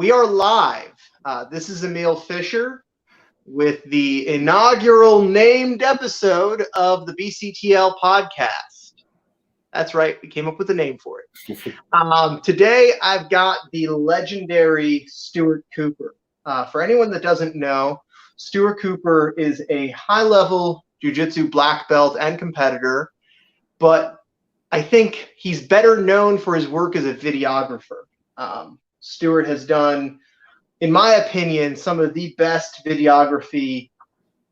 We are live. This is Emil Fisher with the inaugural named episode of the BCTL podcast. That's right. We came up with a name for it. Today, I've got the legendary Stuart Cooper. For anyone that doesn't know, Stuart Cooper is a high-level jiu-jitsu black belt and competitor, but I think he's better known for his work as a videographer. Stuart has done, in my opinion, some of the best videography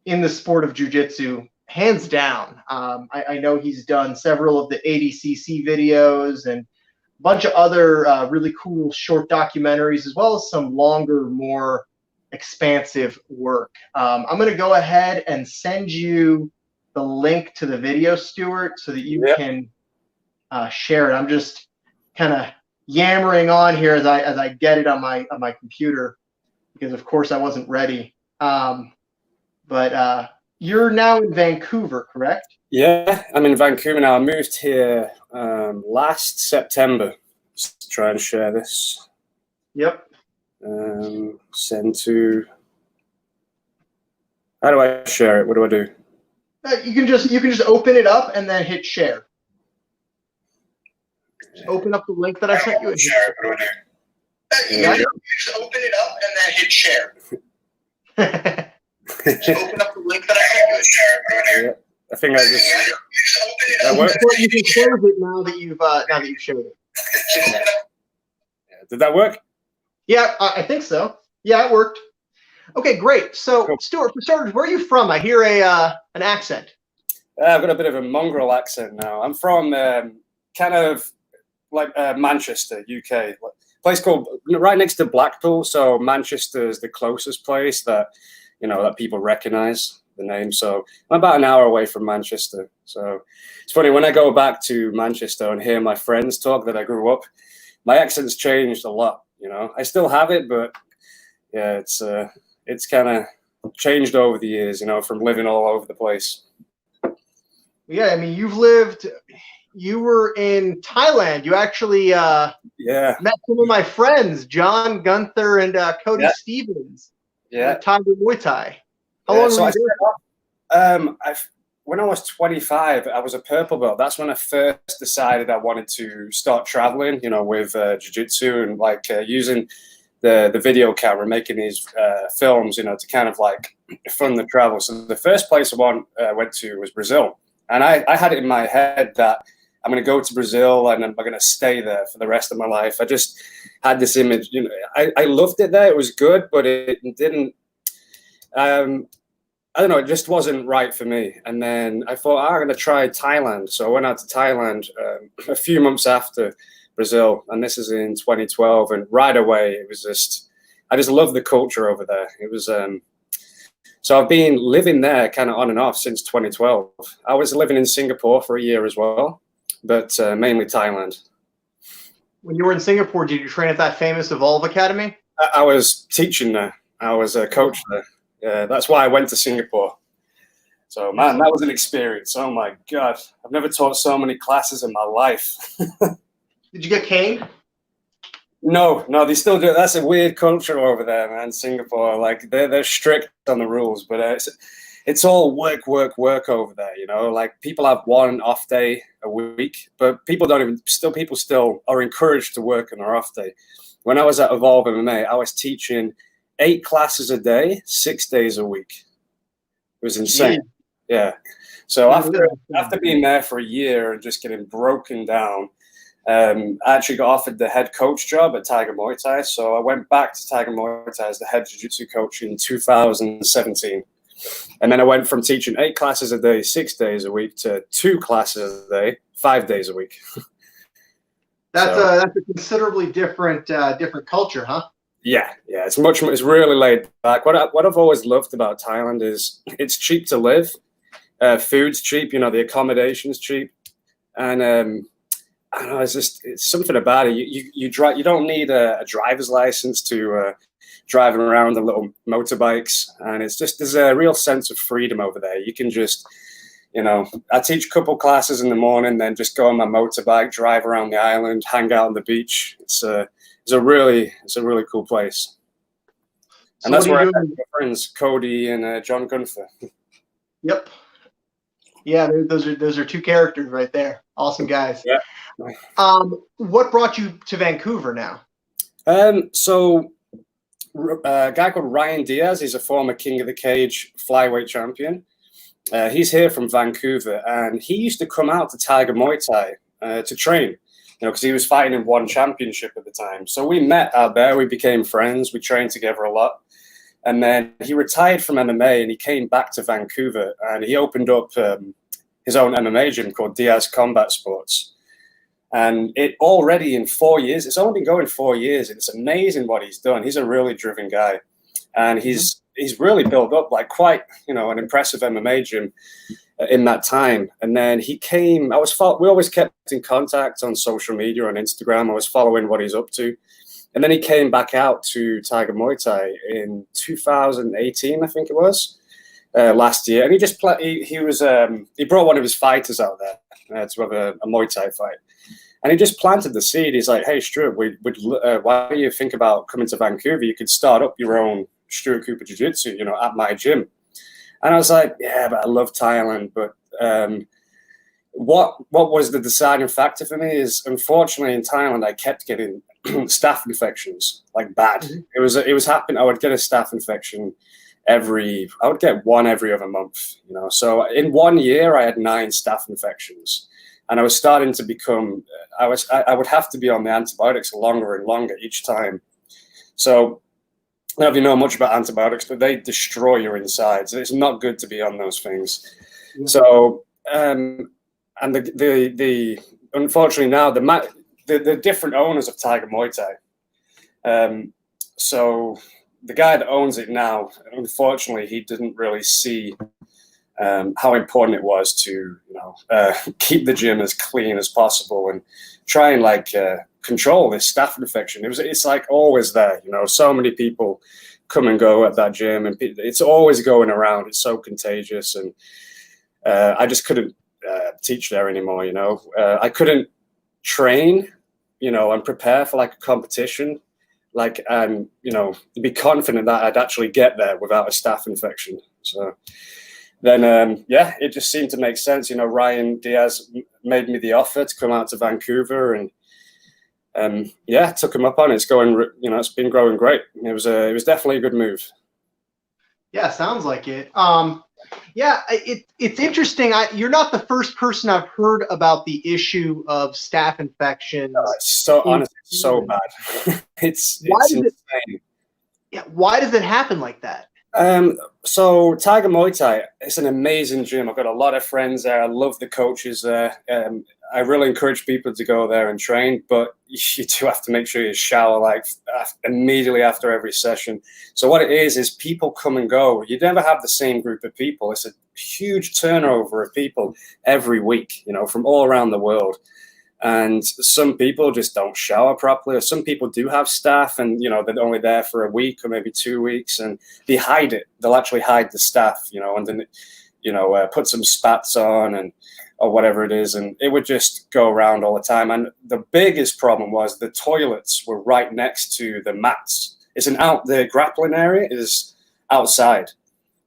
in the sport of jiu-jitsu, hands down. I know he's done several of the ADCC videos and a bunch of other really cool short documentaries, as well as some longer, more expansive work. I'm going to go ahead and send you the link to the video, Stuart, so that you can share it. I'm just kind of yammering on here as I get it on my computer, because of course I wasn't ready. But you're now in Vancouver, correct? Yeah, I'm in Vancouver now. I moved here last September. Just try and share this. Yep. Send to. How do I share it? What do I do? You can just open it up and then hit share. Just open up the link that I sent you. Share. What do I do? You just open it up and then hit share. Just open up the link that I sent you. Share. What do I do? Yeah, I think I just. You just open it up. You can close it now that you've shared it. Yeah. Did that work? Yeah, I think so. Yeah, it worked. Okay, great. So, cool. Stuart, for starters, where are you from? I hear an accent. I've got a bit of a mongrel accent now. I'm from kind of like Manchester, UK. A place called right next to Blackpool. So Manchester is the closest place that that people recognize the name. So I'm about an hour away from Manchester. So it's funny when I go back to Manchester and hear my friends talk that I grew up. My accent's changed a lot. I still have it, but yeah, it's kind of changed over the years. From living all over the place. Yeah, I mean, you were in Thailand. You actually met some of my friends, John Gunther and Cody Stevens. Yeah, Tiger Muay Thai. How long were you there? When I was 25, I was a purple belt. That's when I first decided I wanted to start traveling, with jiu-jitsu and using the video camera, making these films, to kind of fund the travel. So the first place I went to was Brazil. And I had it in my head that I'm going to go to Brazil and I'm going to stay there for the rest of my life. I just had this image, I loved it there. It was good, but it didn't, I don't know, it just wasn't right for me. And then I thought, I'm going to try Thailand. So I went out to Thailand a few months after Brazil, and this is in 2012. And right away, it was I just loved the culture over there. It was, so I've been living there kind of on and off since 2012. I was living in Singapore for a year as well, but mainly Thailand. When you were in Singapore, did you train at that famous Evolve Academy? I was teaching there. I was a coach there. Yeah, that's why I went to Singapore. So, man, that was an experience. Oh, my God. I've never taught so many classes in my life. Did you get caned? No, they still do. That's a weird culture over there, man, Singapore. They're strict on the rules, but it's all work over there, people have one off day a week, but people still are encouraged to work on their off day. When I was at Evolve MMA, I was teaching 8 classes a day, 6 days a week. It was insane. Yeah. So after being there for a year and just getting broken down, I actually got offered the head coach job at Tiger Muay Thai. So I went back to Tiger Muay Thai as the head jiu-jitsu coach in 2017. And then I went from teaching 8 classes a day, 6 days a week to 2 classes a day, 5 days a week. That's a considerably different culture, huh? Yeah, it's really laid back. What I've always loved about Thailand is it's cheap to live, food's cheap, the accommodation's cheap, and I don't know, it's something about it. You don't need a driver's license to drive around on little motorbikes, and there's a real sense of freedom over there. You can just I teach a couple classes in the morning, then just go on my motorbike, drive around the island, hang out on the beach. It's it's a really cool place. And So that's where I met my friends, Cody and John Gunther. Yep. Yeah, those are two characters right there. Awesome guys. Yeah. What brought you to Vancouver now? So a guy called Ryan Diaz, he's a former King of the Cage flyweight champion. He's here from Vancouver, and he used to come out to Tiger Muay Thai to train, because he was fighting in one championship at the time. So we met out there, we became friends, we trained together a lot. And then he retired from MMA and he came back to Vancouver and he opened up his own MMA gym called Diaz Combat Sports. And it already in 4 years, it's only been going 4 years. It's amazing what he's done. He's a really driven guy. And he's really built up like quite, an impressive MMA gym in that time. And then he came, we always kept in contact on social media, on Instagram. I was following what he's up to. And then he came back out to Tiger Muay Thai in 2018, I think it was, last year. And he just he brought one of his fighters out there to have a Muay Thai fight. And he just planted the seed. He's like, hey, Stuart, why do you think about coming to Vancouver? You could start up your own Stuart Cooper Jiu-Jitsu, at my gym. And I was like, yeah, but I love Thailand. But what was the deciding factor for me is, unfortunately, in Thailand, I kept getting staph infections, like bad. Mm-hmm. It was happening. I would get a staph infection I would get one every other month, So in 1 year, I had 9 staph infections. And I was starting to become, I would have to be on the antibiotics longer and longer each time. So I don't know if you know much about antibiotics, but they destroy your insides. It's not good to be on those things. Yeah. So, and unfortunately now the different owners of Tiger Muay Thai. So the guy that owns it now, unfortunately, he didn't really see how important it was to keep the gym as clean as possible and try and control this staph infection. It's like always there, so many people come and go at that gym and it's always going around. It's so contagious, and I just couldn't teach there anymore. I couldn't train, and prepare for a competition, be confident that I'd actually get there without a staph infection. So then, it just seemed to make sense. Ryan Diaz made me the offer to come out to Vancouver, and took him up on it. It's going, it's been growing great. It was definitely a good move. Yeah, sounds like it. It's interesting. You're not the first person I've heard about the issue of staph infections. It's so honestly, so bad. it's insane. Why does it happen like that? So Tiger Muay Thai, it's an amazing gym. I've got a lot of friends there. I love the coaches there. I really encourage people to go there and train, but you do have to make sure you shower immediately after every session. So what it is people come and go. You never have the same group of people. It's a huge turnover of people every week, from all around the world. And some people just don't shower properly, or some people do have staph and, they're only there for a week or maybe 2 weeks, and they hide it. They'll actually hide the staph, and then, put some spats on or whatever it is. And it would just go around all the time. And the biggest problem was the toilets were right next to the mats. The grappling area is outside.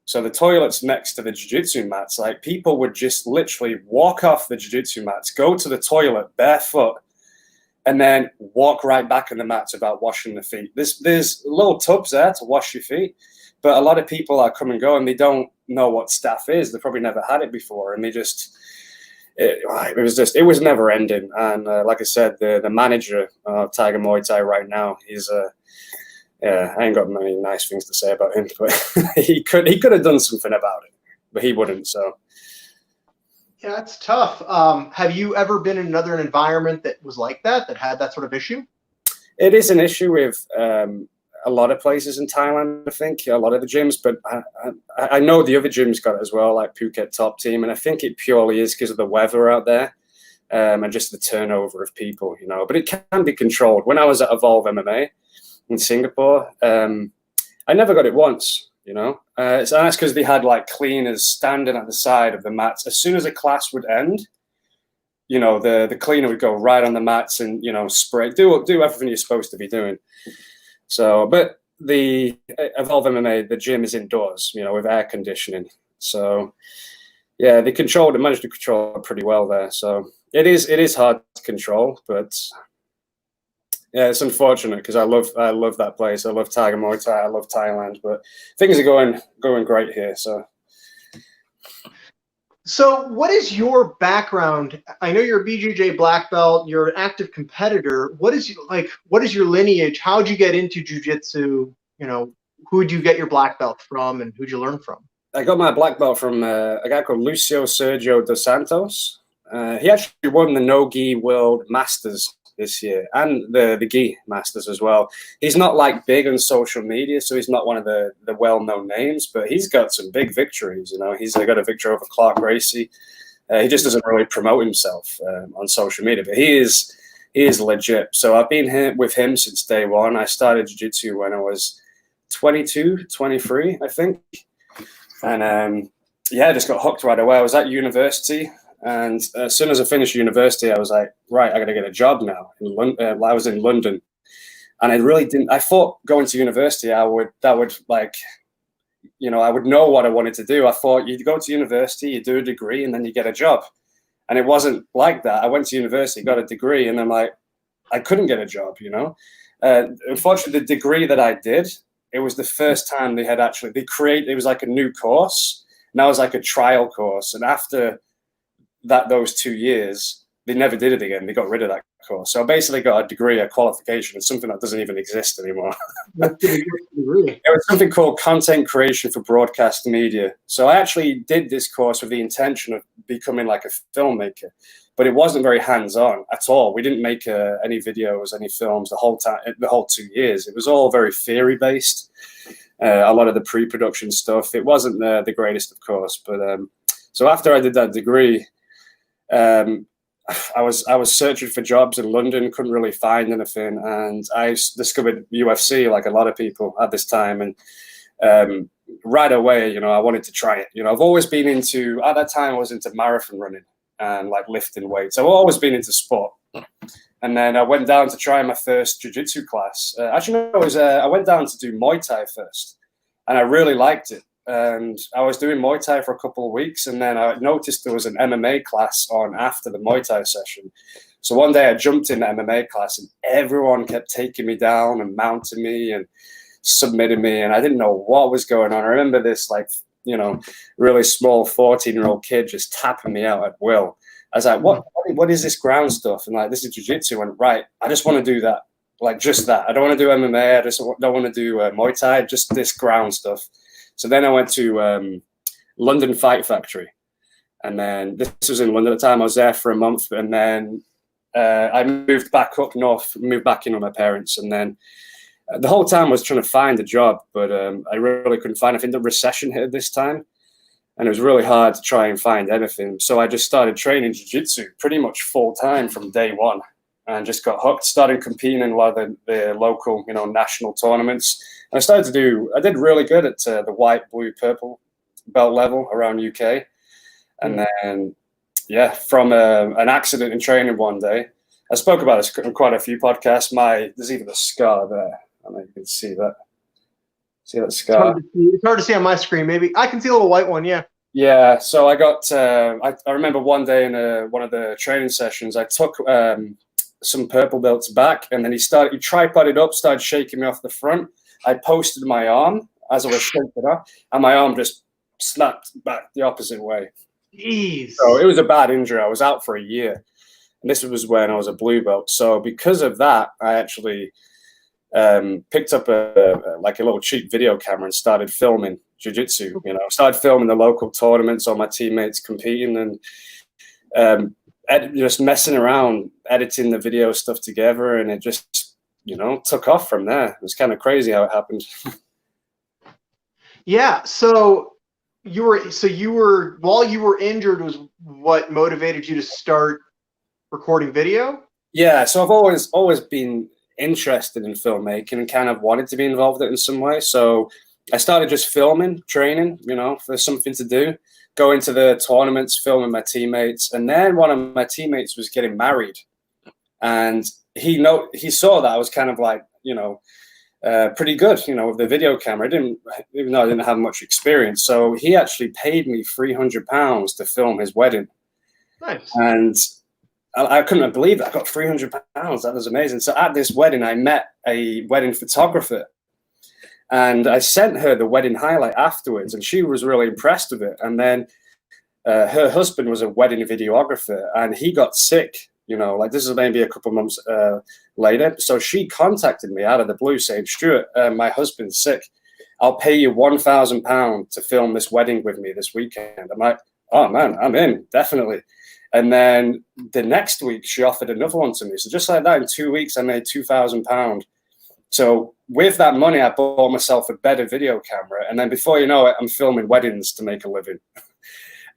So the toilets next to the jiu-jitsu mats, people would just literally walk off the jiu-jitsu mats, go to the toilet barefoot, and then walk right back in the mats without washing their feet. There's little tubs there to wash your feet, but a lot of people are come and go and they don't know what staph is. They probably never had it before, and it was never ending. And like I said, the manager of Tiger Muay Thai right now, I ain't got many nice things to say about him, but he could have done something about it, but he wouldn't. So yeah, it's tough. Have you ever been in another environment that was like that had that sort of issue? It is an issue with a lot of places in Thailand, I think, a lot of the gyms, but I know the other gyms got it as well, like Phuket Top Team, and I think it purely is because of the weather out there and just the turnover of people, but it can be controlled. When I was at Evolve MMA in Singapore, I never got it once, so that's because they had cleaners standing at the side of the mats. As soon as a class would end, you know, the cleaner would go right on the mats and, you know, spray, do everything you're supposed to be doing. So, but the Evolve MMA, the gym is indoors, you know, with air conditioning. So, yeah, they managed to control it pretty well there. So it is hard to control, but yeah, it's unfortunate because I love that place. I love Tiger Muay Thai. I love Thailand, but things are going great here. So what is your background? I know you're a BJJ black belt. You're an active competitor. What is your lineage? How'd you get into jiu-jitsu? You know, who'd you get your black belt from, and who'd you learn from? I got my black belt from a guy called Lucio Sergio dos Santos. He actually won the No-Gi World Masters this year and the Gi Masters as well. He's not like big on social media, so he's not one of the well-known names, but he's got some big victories. You know, he's got a victory over Clark Gracie. He just doesn't really promote himself on social media, but he is legit. So I've been here with him since day one. I started jiu-jitsu when I was 22, 23, I think. And yeah, I just got hooked right away. I was at university, and as soon as I finished university, I was like, right, I got to get a job now. I was in London, and I really didn't. I thought going to university, that would like, you know, I would know what I wanted to do. I thought you'd go to university, you do a degree, and then you get a job. And it wasn't like that. I went to university, got a degree, and I'm like, I couldn't get a job. You know, unfortunately, the degree that I did, it was the first time it was like a new course. And that was like a trial course. And after those 2 years, they never did it again. They got rid of that course. So I basically got a degree, a qualification, in something that doesn't even exist anymore. It was something called content creation for broadcast media. So I actually did this course with the intention of becoming like a filmmaker, but it wasn't very hands-on at all. We didn't make any videos, any films the whole 2 years. It was all very theory-based. A lot of the pre-production stuff. It wasn't the greatest, of course. But so after I did that degree, I was searching for jobs in London, couldn't really find anything, and I discovered UFC like a lot of people at this time, and right away, you know, I wanted to try it. You know, I've always been at that time I was into marathon running and like lifting weights. I've always been into sport. And then I went down to try my first jiu-jitsu class. I went down to do Muay Thai first, and I really liked it. And I was doing Muay Thai for a couple of weeks, and then I noticed there was an MMA class on after the Muay Thai session. So one day I jumped in the MMA class, and everyone kept taking me down and mounting me and submitting me, and I didn't know what was going on. I remember this, like, you know, really small 14-year-old kid just tapping me out at will. I was like, what is this ground stuff? And like, this is jiu-jitsu. And right, I just want to do that. Like, just that. I don't want to do MMA. I just don't want to do Muay Thai, just this ground stuff. So then I went to London Fight Factory. And then this was in London at the time. I was there for a month. And then I moved back up north, moved back in with my parents. And then the whole time I was trying to find a job, but I really couldn't find. I think the recession hit this time, and it was really hard to try and find anything. So I just started training jiu-jitsu pretty much full time from day one, and just got hooked. Started competing in a lot of the local, you know, national tournaments. And I did really good at the white, blue, purple belt level around UK. And then, yeah, from an accident in training one day, I spoke about this in quite a few podcasts. There's even a scar there. I don't know if you can see that. See that scar? It's hard to see on my screen. Maybe I can see a little white one. Yeah. Yeah. So I got. I remember one day in one of the training sessions, I took some purple belts back, and then he tripoded up, started shaking me off the front. I posted my arm as I was shaking up, and my arm just snapped back the opposite way. Jeez. So it was a bad injury. I was out for a year, and this was when I was a blue belt. So because of that, I actually picked up a little cheap video camera and started filming jiu-jitsu. You know, started filming the local tournaments, all my teammates competing, and just messing around, editing the video stuff together, and it just, you know, took off from there. It was kind of crazy how it happened. Yeah. So you were while you were injured was what motivated you to start recording video? Yeah. So I've always been interested in filmmaking and kind of wanted to be involved in it in some way. So I started just filming, training, you know, for something to do. going to the tournaments, filming my teammates. And then one of my teammates was getting married, and he saw that I was kind of like, pretty good, with the video camera. Even though I didn't have much experience. So he actually paid me £300 to film his wedding. Nice. And I couldn't believe that. I got £300. That was amazing. So at this wedding, I met a wedding photographer, and I sent her the wedding highlight afterwards, and she was really impressed with it. And then her husband was a wedding videographer, and he got sick, like this is maybe a couple months later. So she contacted me out of the blue saying, Stuart, my husband's sick. I'll pay you £1,000 to film this wedding with me this weekend. I'm like, oh man, I'm in, definitely. And then the next week she offered another one to me. So just like that, in 2 weeks, I made £2,000. So with that money, I bought myself a better video camera. And then before you know it, I'm filming weddings to make a living.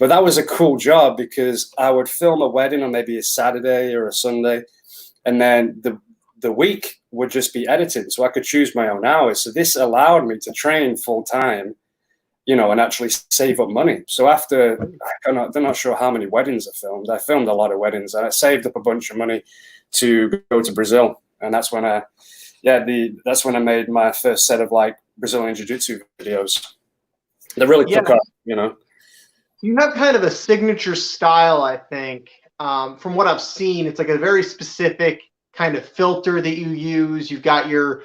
But that was a cool job, because I would film a wedding on maybe a Saturday or a Sunday. And then the week would just be editing. So I could choose my own hours. So this allowed me to train full time, and actually save up money. So after, I'm not sure how many weddings I filmed. I filmed a lot of weddings. I saved up a bunch of money to go to Brazil. And that's when that's when I made my first set of like Brazilian Jiu-Jitsu videos. They really took off, You have kind of a signature style, I think. From what I've seen, it's like a very specific kind of filter that you use. You've got your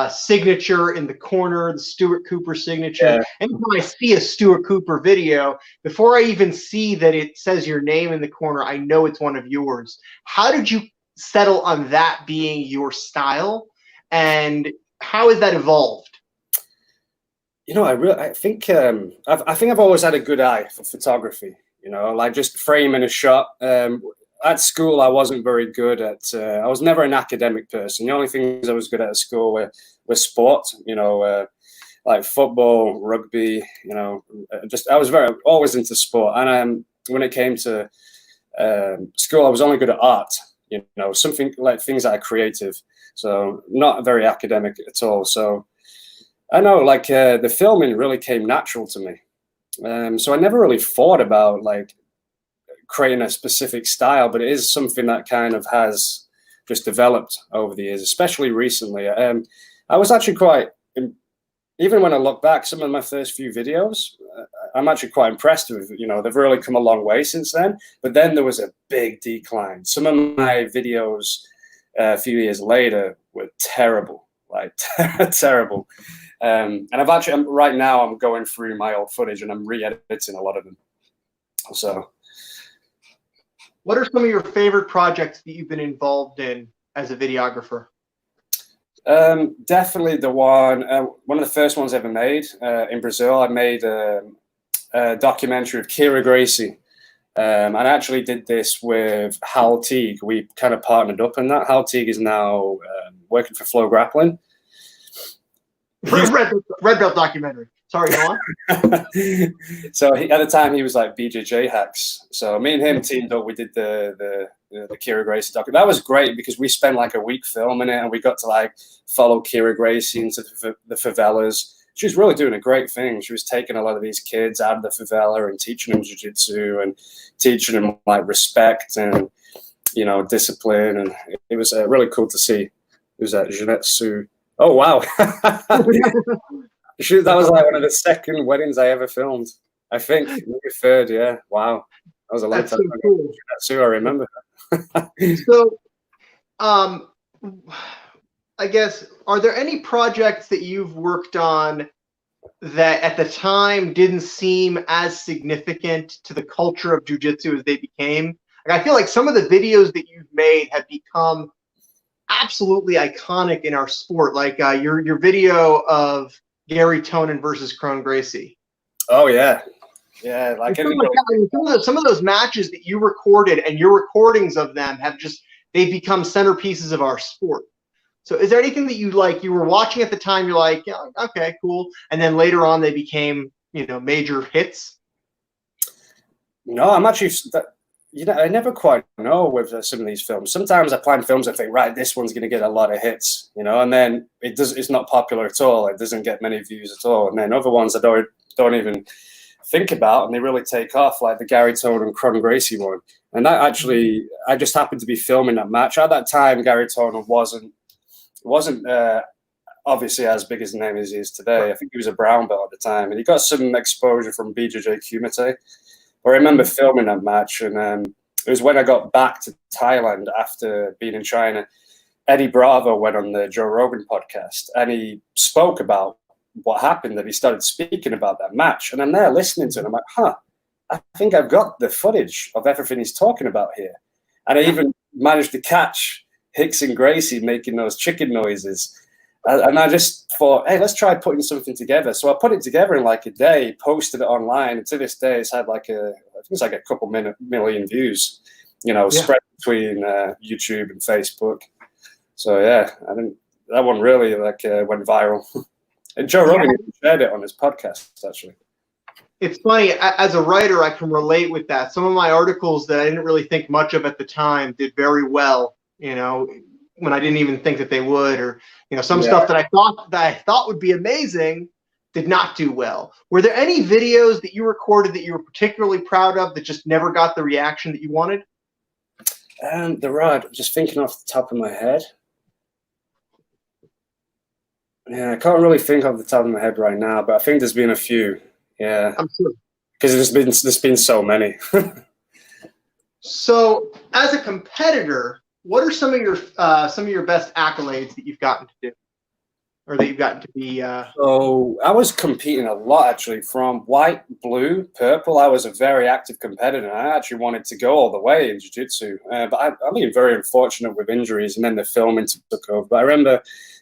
signature in the corner, the Stuart Cooper signature. Yeah. Anytime I see a Stuart Cooper video, before I even see that it says your name in the corner, I know it's one of yours. How did you settle on that being your style, and how has that evolved? I think I've always had a good eye for photography. Like just framing a shot. At school, I wasn't very good at. I was never an academic person. The only things I was good at school were sport. Like football, rugby. I was always into sport. And when it came to school, I was only good at art. Something like things that are creative. So not very academic at all. So I know, like the filming really came natural to me. So I never really thought about like creating a specific style, but it is something that kind of has just developed over the years, especially recently. I was actually even when I look back, some of my first few videos, I'm actually quite impressed with. They've really come a long way since then. But then there was a big decline. Some of my videos a few years later were terrible, like terrible. And right now I'm going through my old footage and I'm re-editing a lot of them. So, what are some of your favorite projects that you've been involved in as a videographer? Definitely the one of the first ones I ever made in Brazil. I made a documentary of Kira Gracie. And I actually did this with Hal Teague. We kind of partnered up in that. Hal Teague is now working for Flow Grappling. Red belt documentary. Sorry, go on. So at the time he was like BJJ hacks. So me and him teamed up. We did the Kira Gracie documentary. That was great because we spent like a week filming it, and we got to like follow Kira Gracie into the favelas. She was really doing a great thing. She was taking a lot of these kids out of the favela and teaching them jiu-jitsu and teaching them like respect and discipline. And it was really cool to see. It was at Jinetsu. Oh, wow. That was like one of the second weddings I ever filmed. I think maybe third, yeah. Wow. That was a long time ago. Cool. Jinetsu, I remember. So, I guess, are there any projects that you've worked on that at the time didn't seem as significant to the culture of jiu-jitsu as they became? Like, I feel like some of the videos that you've made have become absolutely iconic in our sport, like your video of Gary Tonin versus Kron Gracie. Oh yeah, like some of those matches that you recorded and your recordings of them they've become centerpieces of our sport. So is there anything that you were watching at the time, you're like, yeah, okay, cool, and then later on they became major hits? No, I'm actually I never quite know with some of these films. Sometimes I plan films and think, right, this one's going to get a lot of hits, and then it's not popular at all. It doesn't get many views at all. And then other ones I don't even think about and they really take off, like the Gary Toad and Cron Gracie one. And that actually, I just happened to be filming that match. At that time, Gary Toad wasn't obviously as big as the name as he is today. I think he was a brown belt at the time, and he got some exposure from BJJ Kumite. But I remember filming that match, and it was when I got back to Thailand after being in China. Eddie Bravo went on the Joe Rogan podcast, and he spoke about what happened, that he started speaking about that match. And I'm there listening to it, and I'm like, I think I've got the footage of everything he's talking about here. And I even managed to catch Hicks and Gracie making those chicken noises. And I just thought, hey, let's try putting something together. So I put it together in like a day, posted it online, and to this day, it's had like I think it's like a couple million views, spread between YouTube and Facebook. So yeah, that one really went viral. And Joe Rogan shared it on his podcast, actually. It's funny, as a writer, I can relate with that. Some of my articles that I didn't really think much of at the time did very well, when I didn't even think that they would, or some stuff that I thought would be amazing did not do well. Were there any videos that you recorded that you were particularly proud of that just never got the reaction that you wanted? There are. Just thinking off the top of my head. Yeah, I can't really think off the top of my head right now, but I think there's been a few. Yeah, I'm sure, because there's been so many. So, as a competitor, what are some of your best accolades that you've gotten to do, or that you've gotten to be? So I was competing a lot, actually, from white, blue, purple. I was a very active competitor, and I actually wanted to go all the way in jiu-jitsu, but I've been very unfortunate with injuries, and then the filming took over. But I remember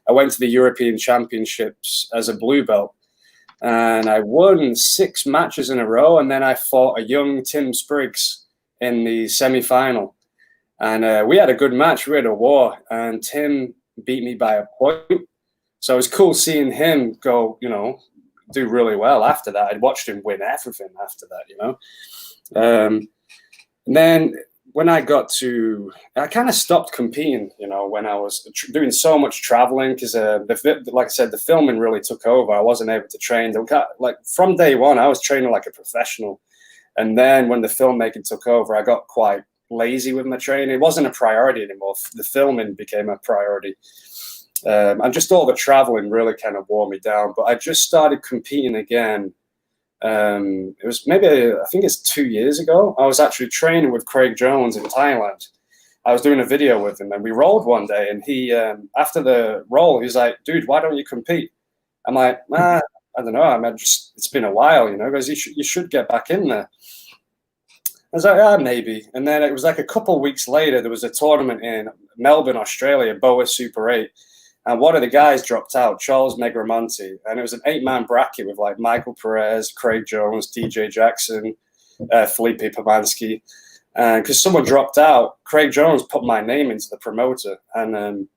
I went to the European Championships as a blue belt, and I won 6 matches in a row, and then I fought a young Tim Spriggs in the semi-final. And we had a good match. We had a war, and Tim beat me by a point. So it was cool seeing him go, do really well after that. I'd watched him win everything after that, And then when I kind of stopped competing, when I was doing so much traveling, because like I said, the filming really took over. I wasn't able to train. From day one, I was training like a professional. And then when the filmmaking took over, I got quite lazy with my training. It wasn't a priority anymore. The filming became a priority. And just all the traveling really kind of wore me down. But I just started competing again. It was I think it's 2 years ago. I was actually training with Craig Jones in Thailand. I was doing a video with him, and we rolled one day, and he, after the roll, he's like, dude, why don't you compete? I'm like, I don't know. It's been a while, because you should get back in there. I was like, maybe. And then it was like a couple of weeks later, there was a tournament in Melbourne, Australia, Boa Super 8. And one of the guys dropped out, Charles Negromonte. And it was an 8-man bracket with like Michael Perez, Craig Jones, DJ Jackson, Felipe Pomansky. And because someone dropped out, Craig Jones put my name into the promoter. And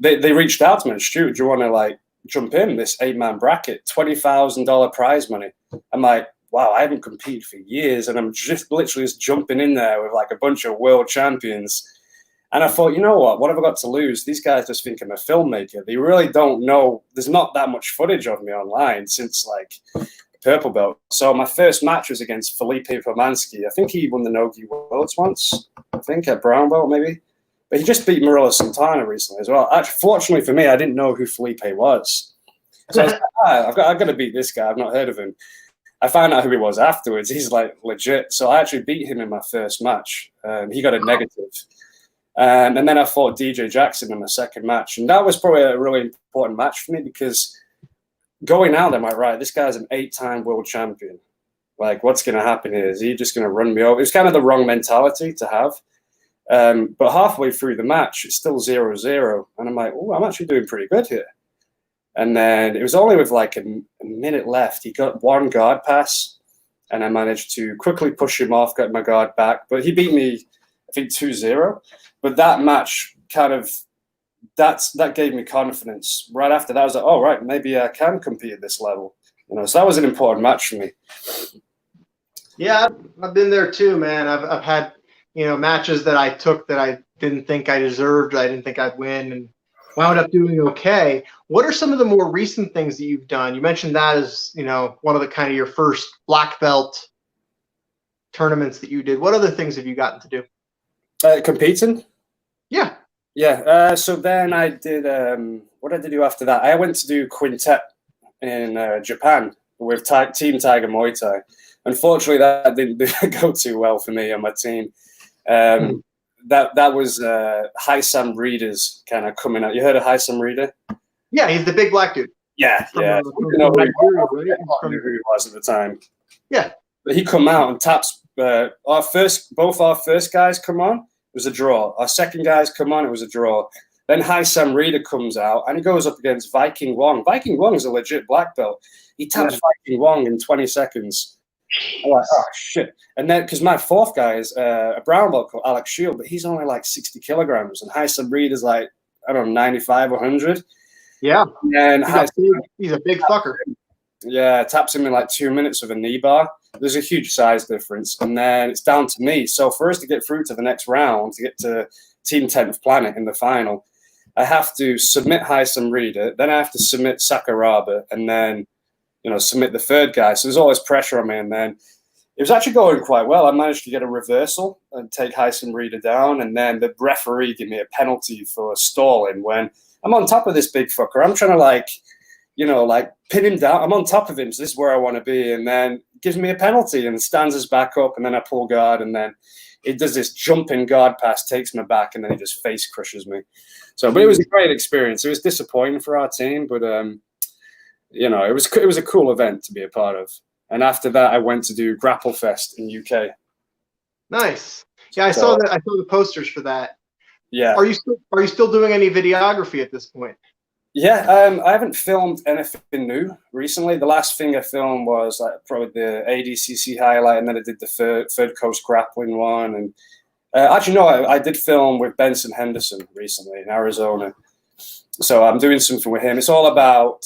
they reached out to me and, Stuart, do you want to jump in this 8-man bracket? $20,000 prize money. I'm like, wow, I haven't competed for years, and I'm just literally jumping in there with a bunch of world champions. And I thought, you know what have I got to lose? These guys just think I'm a filmmaker. They really don't know. There's not that much footage of me online since purple belt. So my first match was against Felipe Pomansky. I think he won the Nogi Worlds once. I think at brown belt maybe. But he just beat Murilo Santana recently as well. Actually, fortunately for me, I didn't know who Felipe was. So I was like, I've got to beat this guy. I've not heard of him. I found out who he was afterwards. He's legit. So I actually beat him in my first match. He got a negative. And then I fought DJ Jackson in my second match. And that was probably a really important match for me, because going out, I'm like, right, this guy's an 8-time world champion. What's going to happen here? Is he just going to run me over? It was kind of the wrong mentality to have. But halfway through the match, it's still 0-0. And I'm like, oh, I'm actually doing pretty good here. And then it was only with a minute left. He got one guard pass, and I managed to quickly push him off, got my guard back. But he beat me, I think, 2-0. But that match that gave me confidence. Right after that, I was like, oh, right, maybe I can compete at this level. So that was an important match for me. Yeah, I've been there too, man. I've had, matches that I took that I didn't think I deserved, I didn't think I'd win. And wound up doing okay. What are some of the more recent things that you've done? You mentioned that as, you know, one of the kind of your first black belt tournaments that you did. What other things have you gotten to do? Competing? Yeah. Yeah. So then I did, what did I do after that? I went to do quintet in Japan with Team Tiger Muay Thai. Unfortunately, that didn't go too well for me and my team. That was Haisam Reader's kind of coming out. You heard of Haisam Reader? Yeah, he's the big black dude. Yeah, yeah. From Nigeria, right? I knew who he was at the time. Yeah. But he come out and taps both our first guys come on, it was a draw. Our second guys come on, it was a draw. Then Haisam Reader comes out and he goes up against Viking Wong. Viking Wong is a legit black belt. He taps Viking Wong in 20 seconds. I'm like, oh shit. And then because my fourth guy is a brown belt called Alex Shield, but he's only like 60 kilograms, and Haisam Reed is like, I don't know, 95 or 100. Yeah. And he's a big fucker. Yeah, taps him in like 2 minutes with a knee bar. There's a huge size difference. And then it's down to me. So for us to get through to the next round, to get to Team 10th Planet in the final, I have to submit Haisam Reader, then I have to submit Sakuraba, and then, you know, submit the third guy. So there's always pressure on me. And then it was actually going quite well. I managed to get a reversal and take Haisam Reader down. And then the referee gave me a penalty for stalling when I'm on top of this big fucker. I'm trying to like, you know, like pin him down. I'm on top of him. So this is where I want to be. And then gives me a penalty and stands us back up. And then I pull guard. And then it does this jumping guard pass, takes me back. And then he just face crushes me. So, but it was a great experience. It was disappointing for our team, but, you know, it was a cool event to be a part of. And after that, I went to do Grapple Fest in UK. Nice. Yeah, I saw that. I saw the posters for that. Yeah. Are you still doing any videography at this point? Yeah, I haven't filmed anything new recently. The last thing I filmed was like probably the ADCC highlight, and then I did the third coast grappling one. And actually, no, I did film with Benson Henderson recently in Arizona. So I'm doing something with him. It's all about,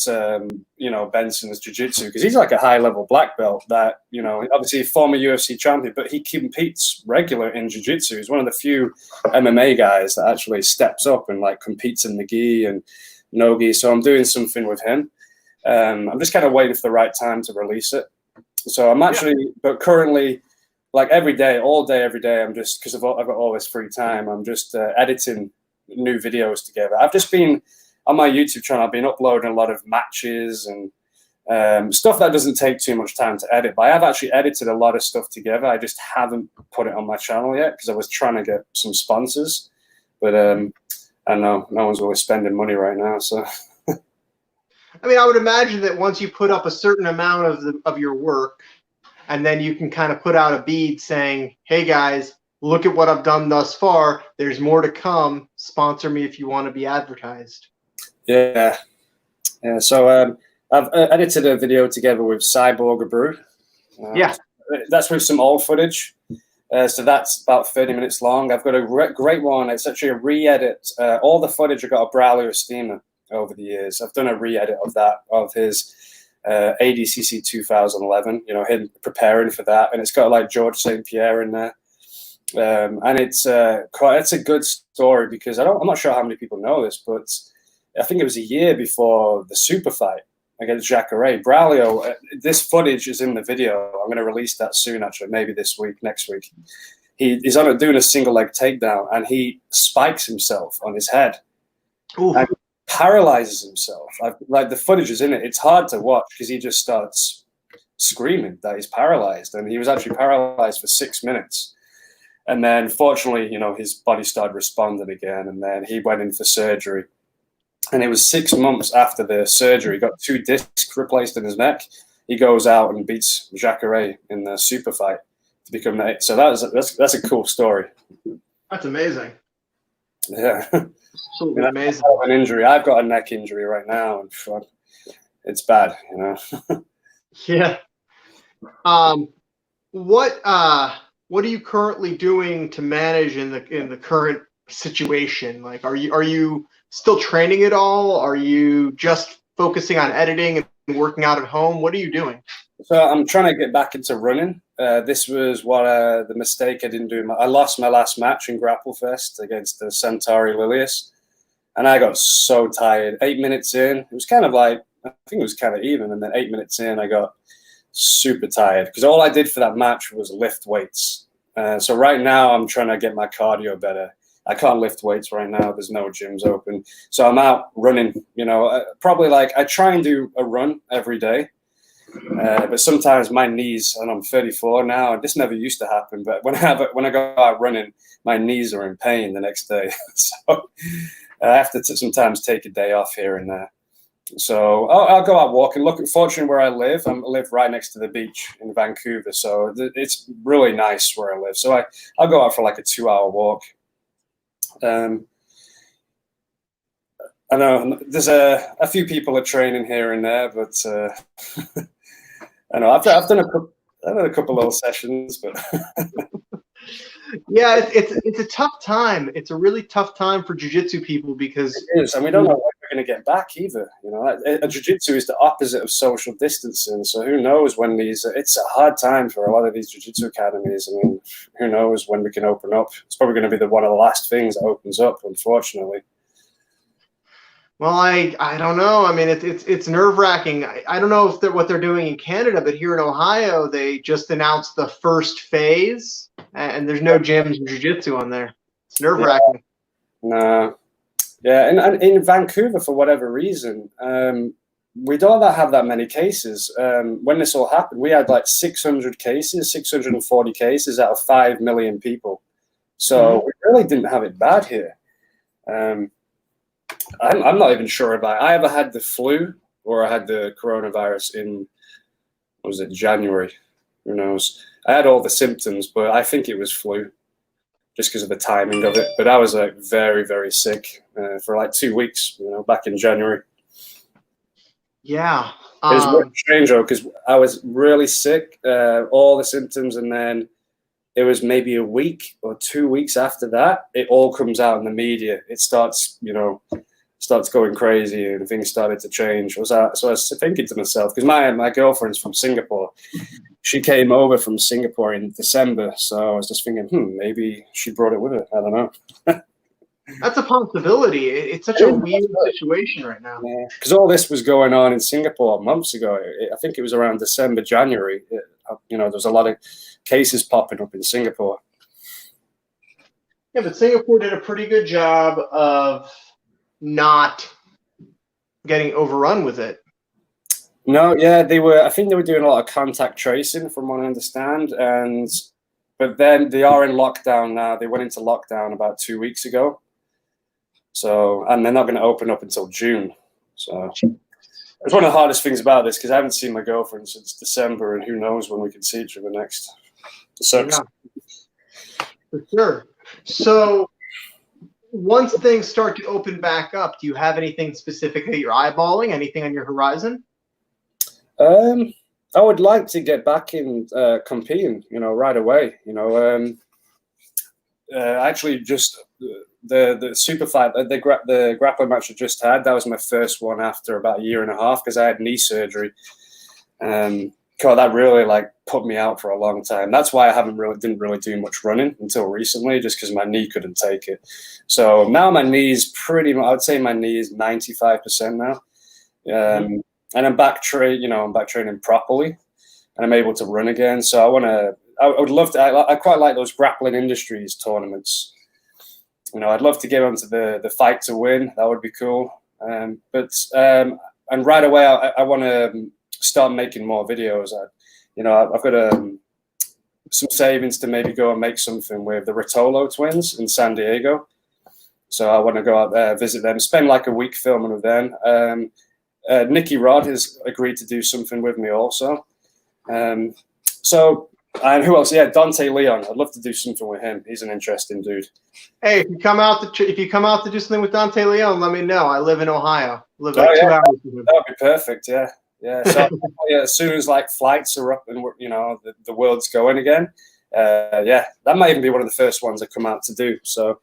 you know, Benson's jiu-jitsu, because he's like a high-level black belt that, you know, obviously a former UFC champion, but he competes regular in jiu-jitsu. He's one of the few MMA guys that actually steps up and like competes in the gi and no-gi. So I'm doing something with him. I'm just kind of waiting for the right time to release it. So I'm actually, but currently, like every day, all day, every day, I'm just, because I've got all this free time, I'm just editing new videos together. I've just been on my YouTube channel. I've been uploading a lot of matches and stuff that doesn't take too much time to edit. But I have actually edited a lot of stuff together. I just haven't put it on my channel yet because I was trying to get some sponsors. But I know no one's really spending money right now. So I mean, I would imagine that once you put up a certain amount of your work, and then you can kind of put out a bead saying, "Hey guys, look at what I've done thus far. There's more to come. Sponsor me if you want to be advertised." Yeah. So I've edited a video together with Cyborg Abreu. Yeah. That's with some old footage. So that's about 30 minutes long. I've got a great one. It's actually a re-edit. All the footage I got of Braulio Estima over the years. I've done a re-edit of that, of his ADCC 2011, you know, him preparing for that. And it's got like George St. Pierre in there. And it's a good story because I'm not sure how many people know this, but I think it was a year before the super fight against Jacare. Braulio, this footage is in the video. I'm going to release that soon, actually, maybe this week, next week. He's on it doing a single leg takedown, and he spikes himself on his head. Ooh. And paralyzes himself. Like the footage is in it. It's hard to watch because he just starts screaming that he's paralyzed, and he was actually paralyzed for 6 minutes. And then, fortunately, you know, his body started responding again, and then he went in for surgery. And it was 6 months after the surgery. He got 2 discs replaced in his neck. He goes out and beats Jacare in the super fight to become that. So that's a cool story. That's amazing. Yeah. Absolutely amazing. An injury. I've got a neck injury right now, and it's bad, you know. Yeah. What are you currently doing to manage in the current situation? Like, are you still training at all? Are you just focusing on editing and working out at home? What are you doing? So I'm trying to get back into running. This was the mistake I didn't do. I lost my last match in Grapple Fest against Centauri Lilius. and I got so tired. 8 minutes in, it was kind of like, I think it was kind of even, and then 8 minutes in, I got super tired because all I did for that match was lift weights. So right now, I'm trying to get my cardio better. I can't lift weights right now. There's no gyms open. So I'm out running, probably like I try and do a run every day. But sometimes my knees, and I'm 34 now, this never used to happen, but when I go out running, my knees are in pain the next day. So I have to sometimes take a day off here and there. So I'll go out walking. Look, fortunately, where I live right next to the beach in Vancouver. So it's really nice where I live. So I'll go out for like a 2-hour walk. I know there's a few people are training here and there, but I know I've done a couple little sessions, but yeah, it's a tough time. It's a really tough time for jiu-jitsu people because it is, and we don't know when we're going to get back either. Jiu-jitsu is the opposite of social distancing, so who knows when it's a hard time for a lot of these jiu-jitsu academies. I mean, who knows when we can open up? It's probably going to be one of the last things that opens up, unfortunately. Well, I don't know. I mean, it's nerve-wracking. I don't know if what they're doing in Canada, but here in Ohio, they just announced the first phase, and there's no gyms and jiu-jitsu on there. It's nerve-wracking. No. Yeah, and in Vancouver, for whatever reason, we don't have that many cases. When this all happened, we had like 600 cases, 640 cases out of 5 million people. So we really didn't have it bad here. I'm not even sure about it. I ever had the flu or I had the coronavirus in, what was it, January? Who knows? I had all the symptoms, but I think it was flu just because of the timing of it. But I was like very, very sick for like 2 weeks, back in January. Yeah. It was really strange though, because I was really sick, all the symptoms, and then it was maybe a week or 2 weeks after that, it all comes out in the media. It starts going crazy and things started to change. So I was thinking to myself, because my girlfriend's from Singapore. She came over from Singapore in December. So I was just thinking, maybe she brought it with her. I don't know. That's a possibility. It's such a weird situation right now. Because all this was going on in Singapore months ago. I think it was around December, January. There was a lot of cases popping up in Singapore. Yeah, but Singapore did a pretty good job of not getting overrun with it. No, yeah, I think they were doing a lot of contact tracing, from what I understand, but then they are in lockdown now. They went into lockdown about 2 weeks ago. So, and they're not going to open up until June. So it's one of the hardest things about this, because I haven't seen my girlfriend since December, and who knows when we can see each other next. So, yeah, for sure. So once things start to open back up, do you have anything specific that you're eyeballing? Anything on your horizon? I would like to get back in competing, right away. Actually, just the super fight, the grappling match I just had, that was my first one after about 1.5 years because I had knee surgery. God, that really put me out for a long time. That's why I didn't really do much running until recently, just because my knee couldn't take it. So now my knee's I would say my knee is 95% now. And I'm back training properly, and I'm able to run again. So I would love to. I quite like those grappling industries tournaments. I'd love to get onto the fight to win. That would be cool. And right away, I want to start making more videos. I've got some savings to maybe go and make something with the Rotolo twins in San Diego. So I want to go out there, visit them, spend like a week filming with them. Nicky Rod has agreed to do something with me also. And who else? Yeah, Dante Leon. I'd love to do something with him. He's an interesting dude. Hey, if you come out to do something with Dante Leon, let me know. I live in Ohio. I live 2 hours from him. That would be perfect. Yeah. So as soon as flights are up and the world's going again, that might even be one of the first ones I come out to do. So